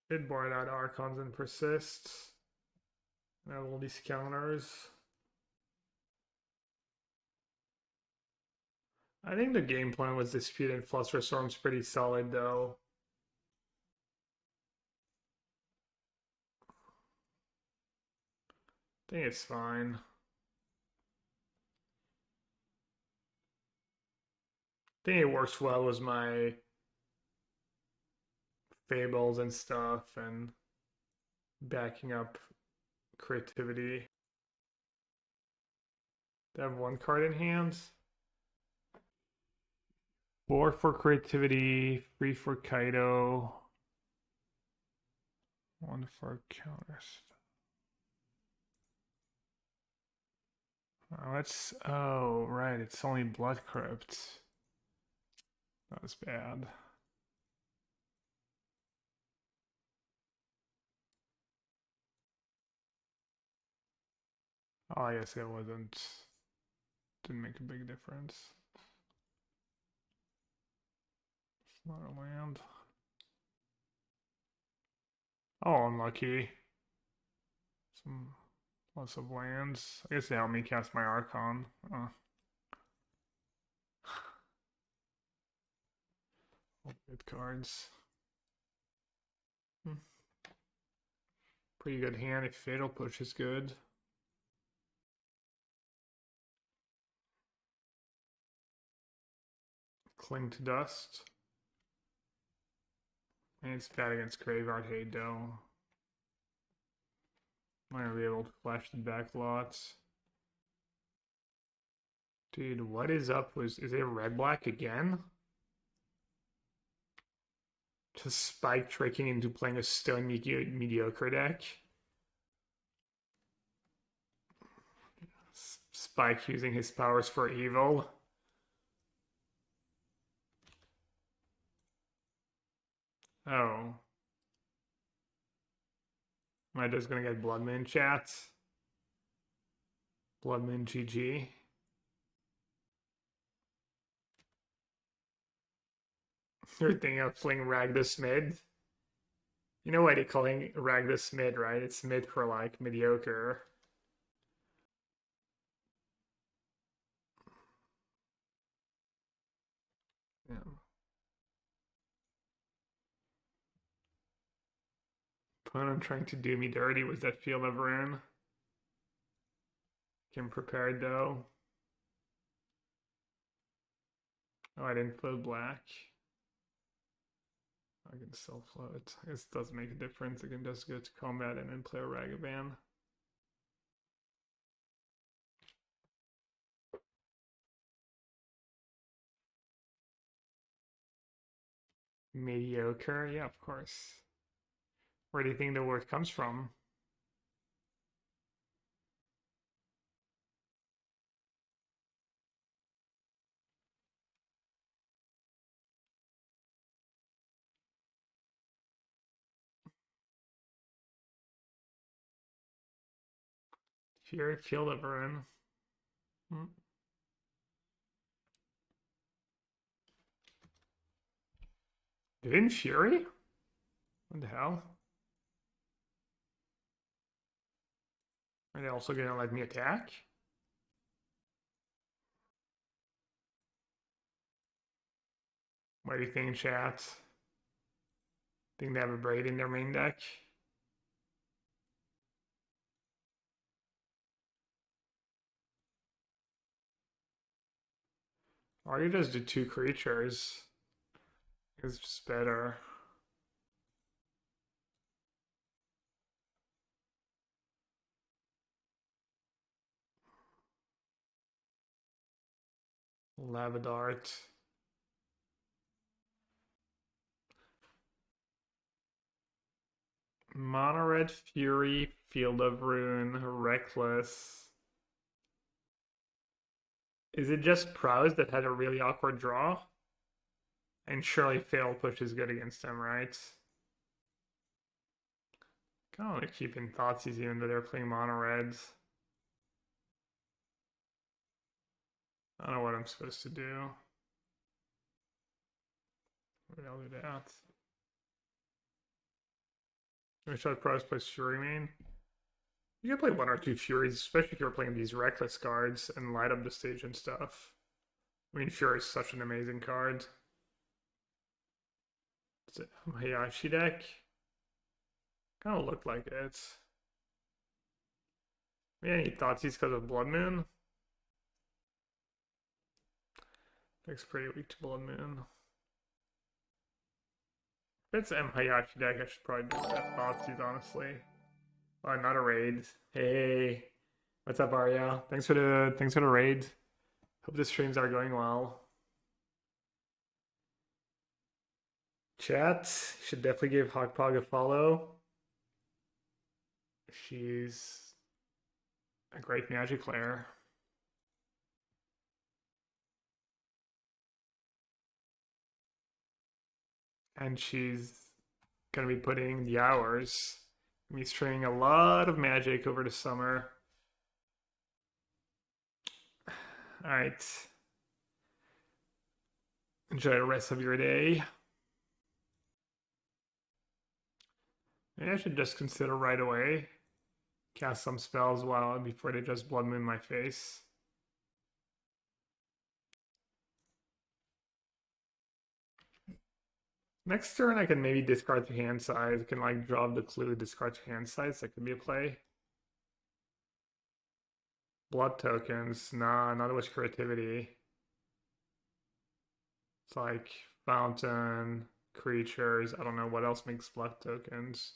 S1: Did board out Archons and Persist. I have all these counters. I think the game plan with Dispute and Flusterstorm's pretty solid though. I think it's fine. I think it works well with my fables and stuff and backing up creativity. They have 1 card in hand. 4 for creativity, 3 for Kaido, 1 for counters. Oh, oh right, it's only Blood Crypt. That was bad. Oh, I guess it didn't make a big difference. It's not a land. Oh, unlucky. Some lots of lands. I guess they helped me cast my Archon. All good cards. Pretty good hand if Fatal Push is good. Cling to Dust. And it's bad against Graveyard Hate though. Might not be able to flash the back lots. Dude, what is up with is it red black again? Just spike tricking into playing a stone mediocre deck. Spike using his powers for evil. Oh. Am I just gonna get Bloodmoon chats? Bloodmoon GG. You're thinking of playing Ragdos mid? You know why they're calling Ragdos mid, right? It's mid for like mediocre. Opponent trying to do me dirty was that Field of Ruin. Came prepared though. Oh, I didn't float black. I can still float. I guess it doesn't make a difference. I can just go to combat and then play a Ragavan. Mediocre, yeah, of course. Where do you think the word comes from? Fury, Field of Ruin. Didn't Fury? What the hell? Are they also gonna let me attack? What do you think, chat? Think they have a Braid in their main deck? Or you just do 2 creatures? It's just better. Lavadart. Mono Red Fury, Field of Ruin, Reckless. Is it just Prowse that had a really awkward draw? And surely Fail Push is good against them, right? Kind of want to keep in Thoughtseize even though they're playing Mono Reds. I don't know what I'm supposed to do. Maybe I'll do that. I should Prowse plus Fury main. You can play 1 or 2 Furies, especially if you're playing these Reckless cards and light up the stage and stuff. I mean, Fury is such an amazing card. Is it Hayashi deck? Kind of looked like it. Yeah, he thought he's because of Blood Moon. Deck's pretty weak to Blood Moon. If it's Hayashi deck, I should probably do that Thoughtseize, honestly. Oh, not a raid. Hey, what's up, Arya? Thanks for the raid. Hope the streams are going well. Chat, should definitely give Hawkpog a follow. She's a great Magic player. And she's gonna be putting the hours. Me streaming a lot of Magic over the summer. Alright. Enjoy the rest of your day. Maybe I should just consider right away. Cast some spells before they just Blood Moon my face. Next turn I can maybe discard to hand size. I can like draw the clue, discard to hand size. That could be a play. Blood tokens. Nah, not with creativity. It's like fountain, creatures. I don't know what else makes blood tokens.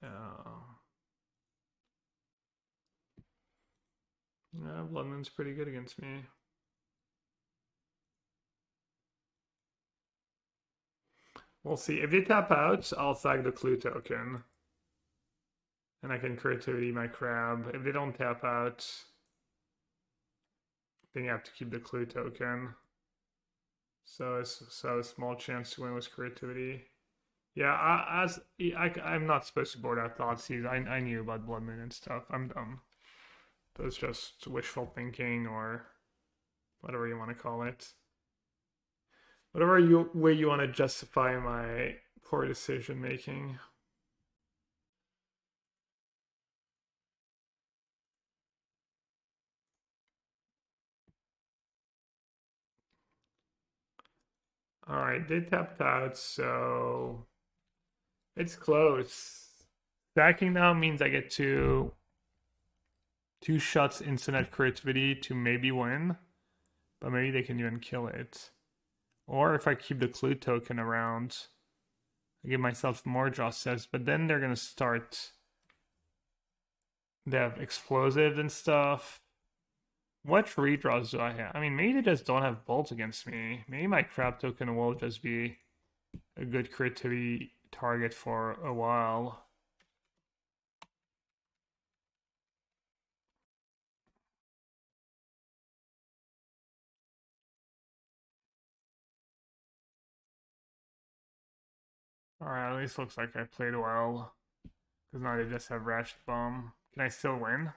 S1: Yeah, Blood Moon's pretty good against me. We'll see. If they tap out, I'll sag the clue token. And I can creativity my crab. If they don't tap out, then you have to keep the clue token. So it's a small chance to win with creativity. Yeah, I'm not supposed to board out Thoughtseize. I knew about Blood Moon and stuff. I'm dumb. That's just wishful thinking or whatever you want to call it. Whatever way you want to justify my poor decision making. All right, they tapped out, so It's close. Stacking now means I get to 2 shots instant creativity to maybe win, but maybe they can even kill it. Or if I keep the clue token around, I give myself more draw steps, but then they're gonna start. They have explosives and stuff. What redraws do I have? I mean, maybe they just don't have bolt against me. Maybe my crab token will just be a good creativity target for a while. Alright, at least looks like I played well. Because now they just have Rash Bomb. Can I still win?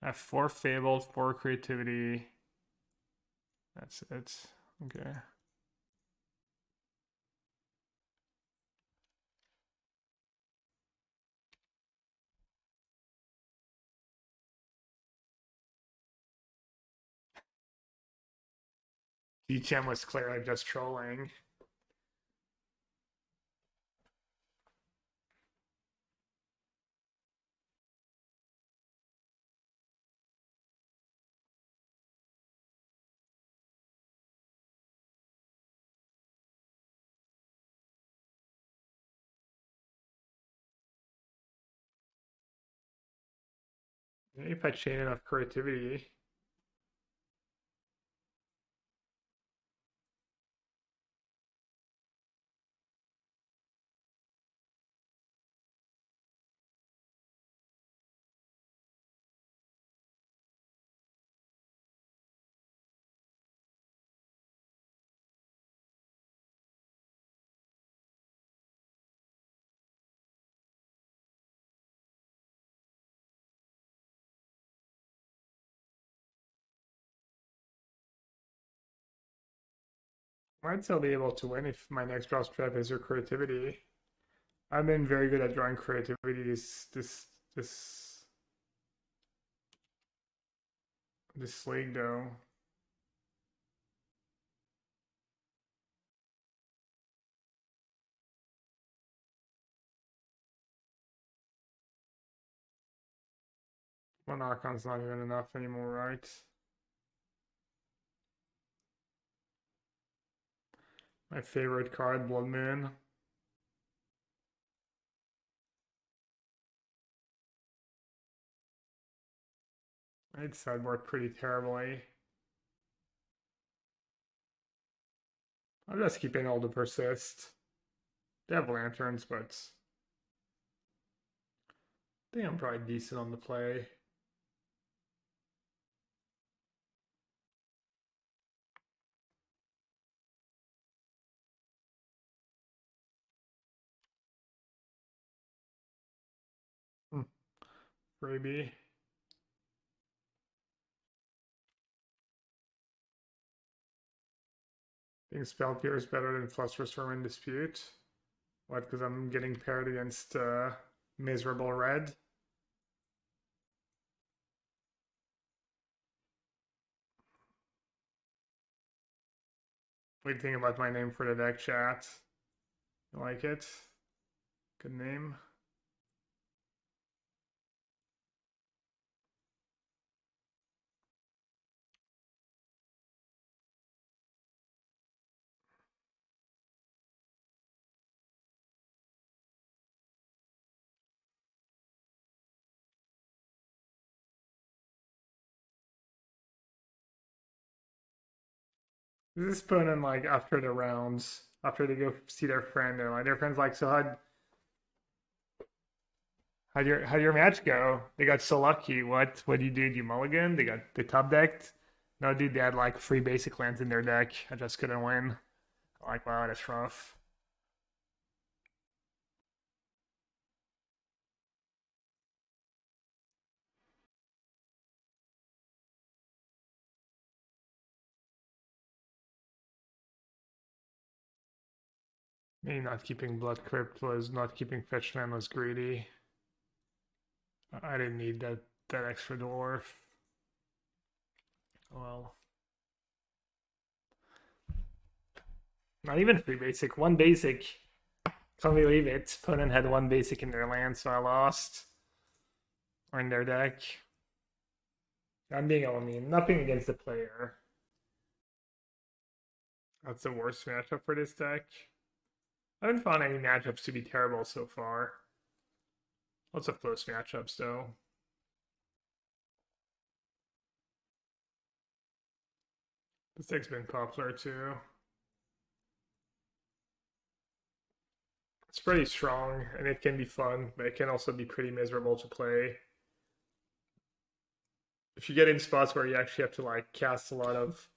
S1: I have 4 Fabled, 4 Creativity. That's it. Okay. DChem was clearly just trolling. Maybe if I chain enough creativity. Might still be able to win if my next draw step is your creativity. I've been very good at drawing creativity this league though. One Archon's not even enough anymore, right? My favorite card, Blood Moon. I'd sideboard pretty terribly. I'll just keep in all the persist. They have lanterns, but I think I'm probably decent on the play. Freebie. I think Spell Pierce is better than Fluster Storm in Dispute. What, because I'm getting paired against miserable red? What do you think about my name for the deck, chat? You like it? Good name. This is put in like after the rounds, after they go see their friend, they're like their friend's like, so how'd your match go? They got so lucky. What do you do? Do you mulligan? They top decked? No, dude, they had like 3 basic lands in their deck. I just couldn't win. Like, wow, that's rough. Maybe not keeping Blood Crypt was not keeping Fetchland was greedy. I didn't need that extra dwarf. Well, not even 3 basic, 1 basic. Can't believe it. Opponent had one basic in their land, so I lost. Or in their deck. I'm being all mean. Nothing against the player. That's the worst matchup for this deck. I haven't found any matchups to be terrible so far. Lots of close matchups, though. This deck's been popular, too. It's pretty strong, and it can be fun, but it can also be pretty miserable to play. If you get in spots where you actually have to, like, cast a lot of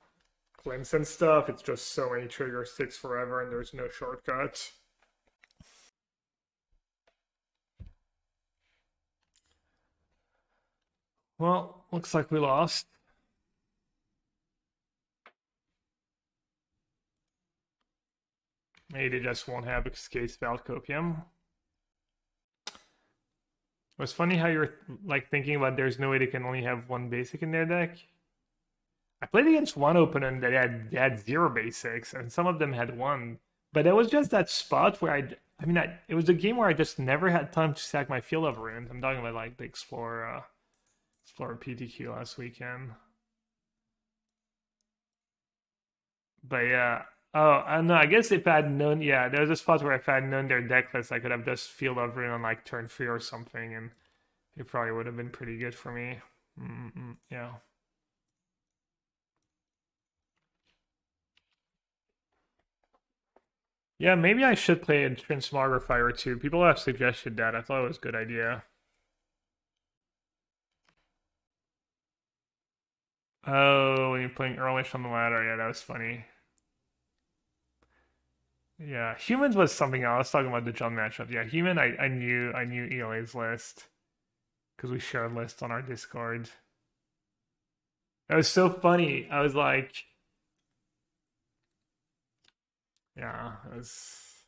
S1: glints and stuff, it's just so many trigger sticks forever, and there's no shortcut. Well, looks like we lost. Maybe they just won't have Escape Spout Copium. It was funny how you were like thinking about there's no way they can only have one basic in their deck. I played against one opponent that had 0 basics, and some of them had one. But it was just that spot where it was a game where I just never had time to sack my field of runes. I'm talking about like the Explorer PTQ last weekend. But yeah. Oh, I don't know. I guess if I had known, yeah, there was a spot where if I had known their deck list, I could have just field of rune on like turn 3 or something, and it probably would have been pretty good for me. Yeah. Yeah, maybe I should play a Transmogrifier too. People have suggested that. I thought it was a good idea. Oh, when you're playing Earlish on the ladder, yeah, that was funny. Yeah, humans was something else. Talking about the John matchup. Yeah, human. I knew ELA's list because we shared lists on our Discord. It was so funny. I was like, yeah, it was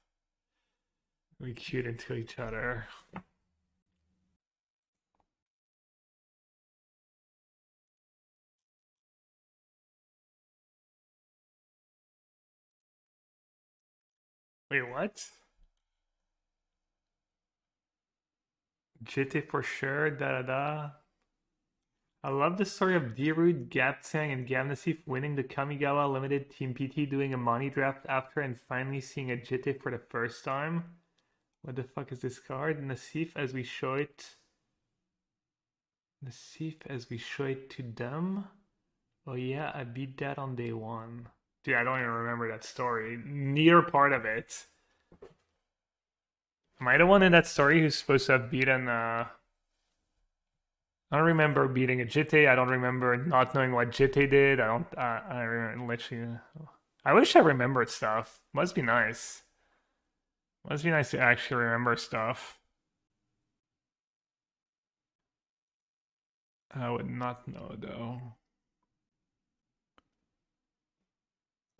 S1: we queued into each other. Wait, what? JT for sure. Da da da. I love the story of Dirud, Gapsang, and Gamnasif winning the Kamigawa Limited Team PT, doing a money draft after, and finally seeing a JT for the first time. What the fuck is this card? Nassif as we show it. Nassif as we show it to them. Oh yeah, I beat that on day 1. Dude, I don't even remember that story. Neither part of it. Am I the one in that story who's supposed to have beaten I don't remember beating a Jitte. I don't remember not knowing what Jitte did. I don't. I remember literally. I wish I remembered stuff. Must be nice. Must be nice to actually remember stuff. I would not know though.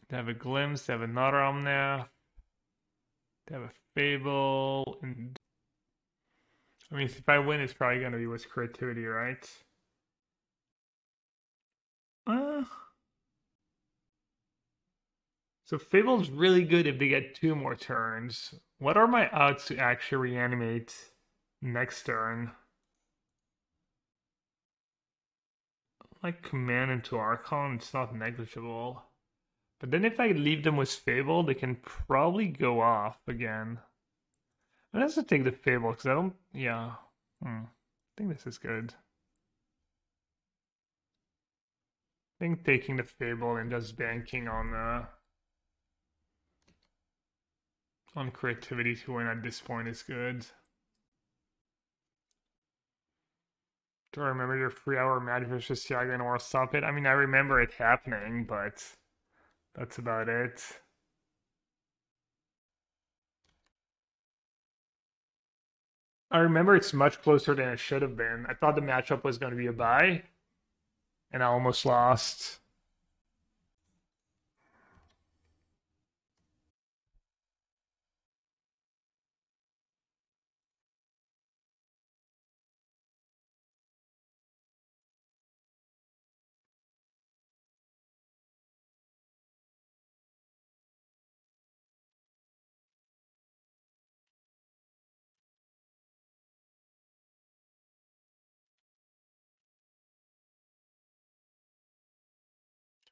S1: They have a glimpse. They have another Omnath. They have a Fable. And I mean, if I win, it's probably gonna be with creativity, right? Uh, so Fable's really good if they get 2 more turns. What are my odds to actually reanimate next turn? Like command into Archon, it's not negligible. But then if I leave them with Fable, they can probably go off again. I'm gonna have to take the Fable because I don't. Yeah. I think this is good. I think taking the Fable and just banking on creativity to win at this point is good. Do I remember your 3-hour match versus Thiago and War Stop It? I mean, I remember it happening, but that's about it. I remember it's much closer than it should have been. I thought the matchup was going to be a bye, and I almost lost.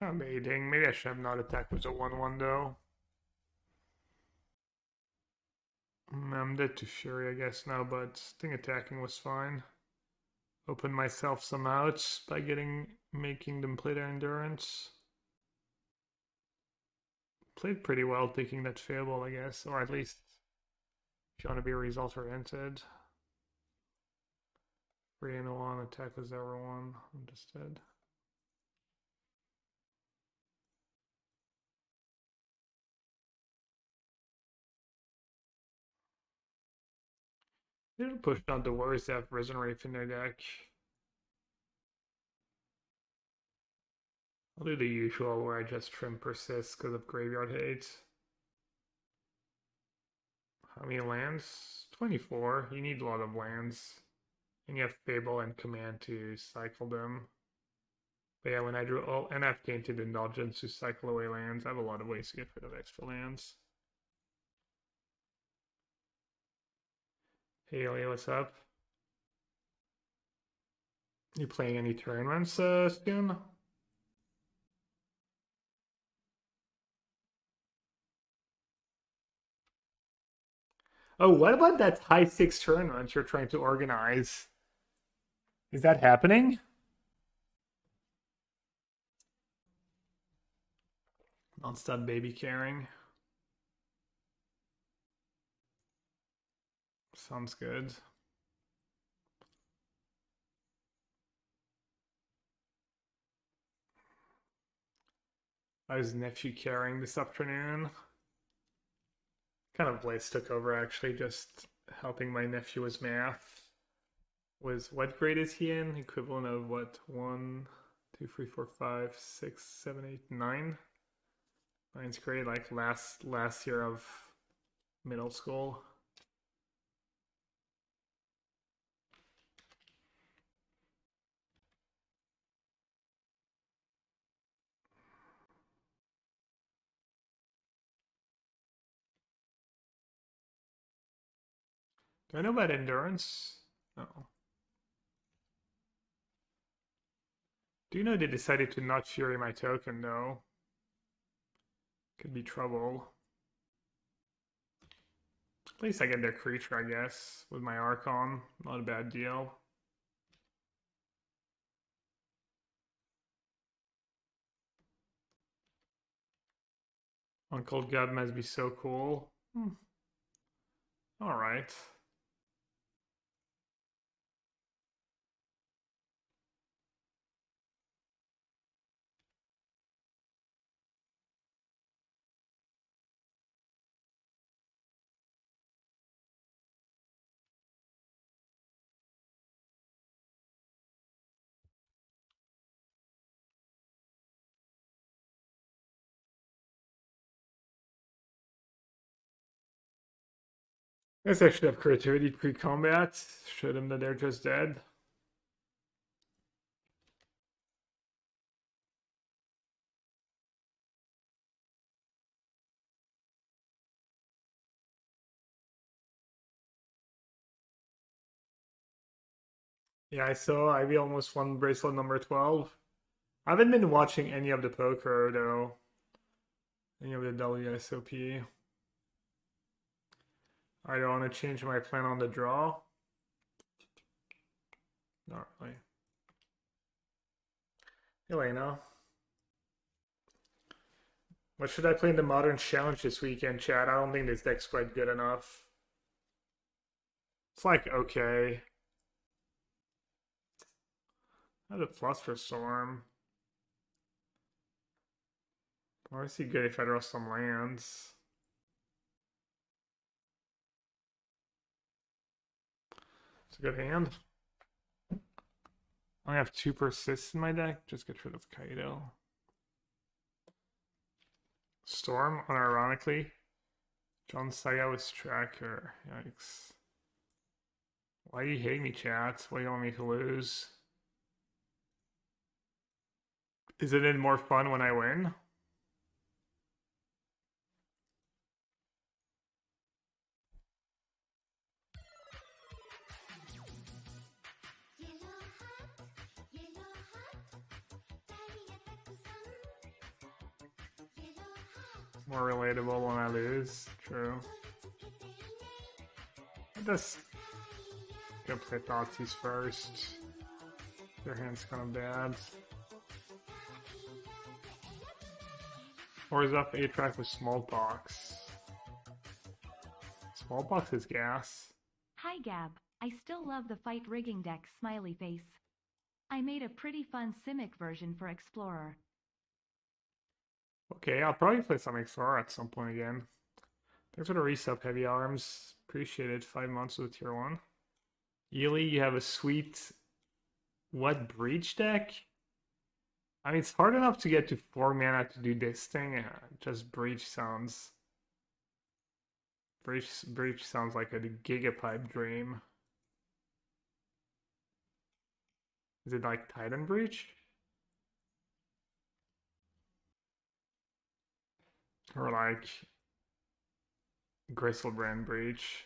S1: I'm baiting. Maybe I should have not attacked with a 1-1 though. I'm dead to Fury, I guess, now, but I think attacking was fine. Open myself some outs by making them play their endurance. Played pretty well taking that fable, I guess, or at least if you want to be result oriented. 3-1, attack with 0-1. I'm just dead. They don't push down the worst. They have Risen Wraith in their deck. I'll do the usual where I just trim persist because of graveyard hate. How many lands? 24. You need a lot of lands. And you have Fable and Command to cycle them. But yeah, when I drew all and I've gained Indulgence to cycle away lands, I have a lot of ways to get rid of extra lands. Hey Ellie, what's up? You playing any tournaments soon? Oh, what about that high 6 tournament you're trying to organize? Is that happening? Non-stop baby carrying. Sounds good. I was nephew carrying this afternoon. Kind of Blaze took over actually, just helping my nephew with math. What grade is he in? Equivalent of what? 1, 2, 3, 4, 5, 6, 7, 8, 9. Nine's grade, like last year of middle school. Do I know about endurance? No. Do you know they decided to not Fury my token though? Could be trouble. At least I get their creature, I guess, with my Archon. Not a bad deal. Uncle Gab must be so cool. Alright. I guess I should have creativity pre-combat. Show them that they're just dead. Yeah, I saw Ivy almost won bracelet number 12. I haven't been watching any of the poker though. Any of the WSOP. I don't want to change my plan on the draw. Not really. Elena. What should I play in the Modern Challenge this weekend, Chad? I don't think this deck's quite good enough. It's like, okay. I have a Flusterstorm. Or is he good if I draw some lands? It's a good hand. I only have 2 persists in my deck. Just get rid of Kaido. Storm, unironically. John Saya was Tracker. Yikes. Why do you hate me, chat? Why do you want me to lose? Isn't it more fun when I win? More relatable when I lose. True. Just go play Thoughtseize first. Their hand's kind of bad. Or is up 8-track with Smallpox? Smallpox is gas.
S2: Hi Gab, I still love the fight rigging deck smiley face. I made a pretty fun Simic version for Explorer.
S1: Okay, I'll probably play some Explorer at some point again. Thanks for the resub, Heavy Arms. Appreciate it. 5 months with tier 1. Ely, you have a sweet... What, Breach deck? I mean, it's hard enough to get to 4 mana to do this thing. Just Breach sounds... Breach sounds like a gigapipe dream. Is it like Titan Breach? Or like Gristlebrand Breach?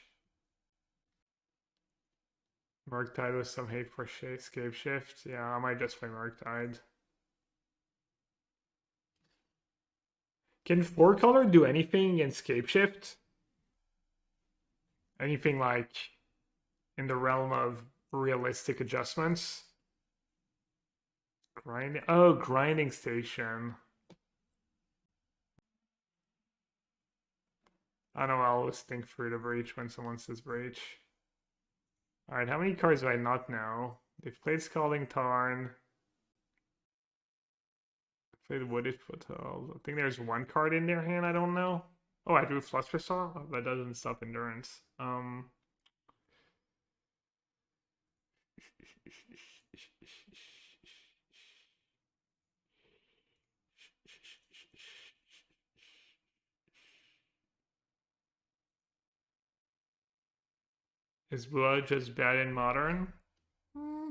S1: Murktide with some hate for Scape Shift. Yeah, I might just play Murktide. Can 4-color do anything against Scape Shift? Anything like in the realm of realistic adjustments? Grinding. Oh, Grinding Station. I don't know, I always think through the Breach when someone says Breach. Alright, how many cards do I not know? They've played Scalding Tarn. Played Wooded Foothills. I think there's one card in their hand I don't know. Oh, I drew Flustersaw? Oh, that doesn't stop Endurance. Is Bua just bad in Modern?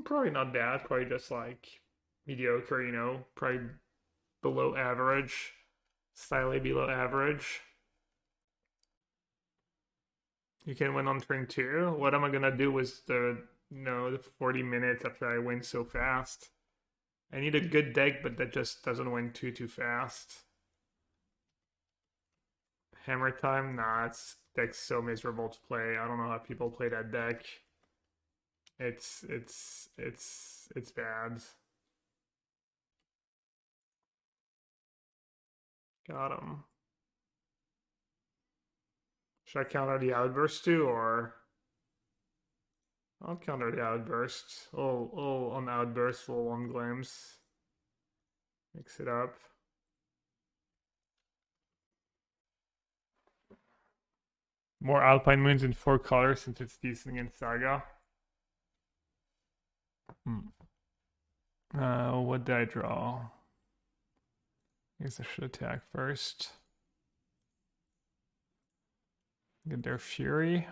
S1: Probably not bad. Probably just like mediocre, you know. Probably below average. Slightly below average. You can win on turn 2. What am I gonna do with the 40 minutes after I win so fast? I need a good deck, but that just doesn't win too fast. Hammer Time? Nah, it's deck's so miserable to play. I don't know how people play that deck. It's bad. Got him. Should I counter the Outburst too, or I'll counter the Outburst. Oh, on Outburst, full 1 glimpse. Mix it up. More Alpine Moons in 4 colors since it's decent against Saga. What did I draw? I guess I should attack first. Get their Fury.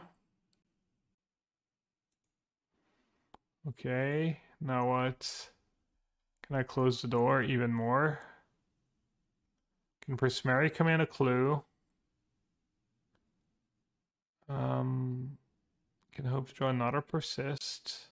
S1: Okay, now what? Can I close the door even more? Can Prismari command a clue? Can hope to draw another Persist.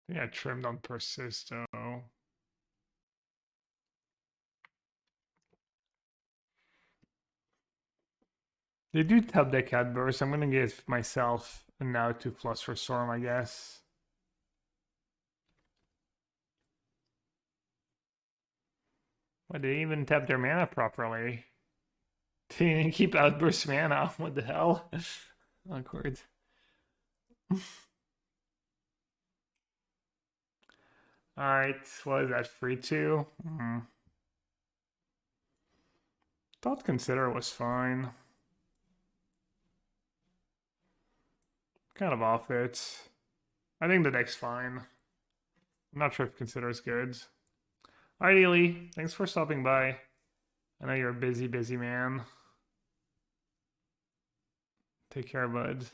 S1: Yeah, trimmed on Persist, though. They do tap deck Outburst. I'm gonna give myself a now 2+ for Storm, I guess. Why, they didn't even tap their mana properly. They didn't keep Outburst mana. What the hell? Awkward. Alright, what is that? Free 2? Thought Consider was fine. Kind of off it. I think the deck's fine. I'm not sure if Consider is good. Alright, Ely, thanks for stopping by. I know you're a busy man. Take care, bud.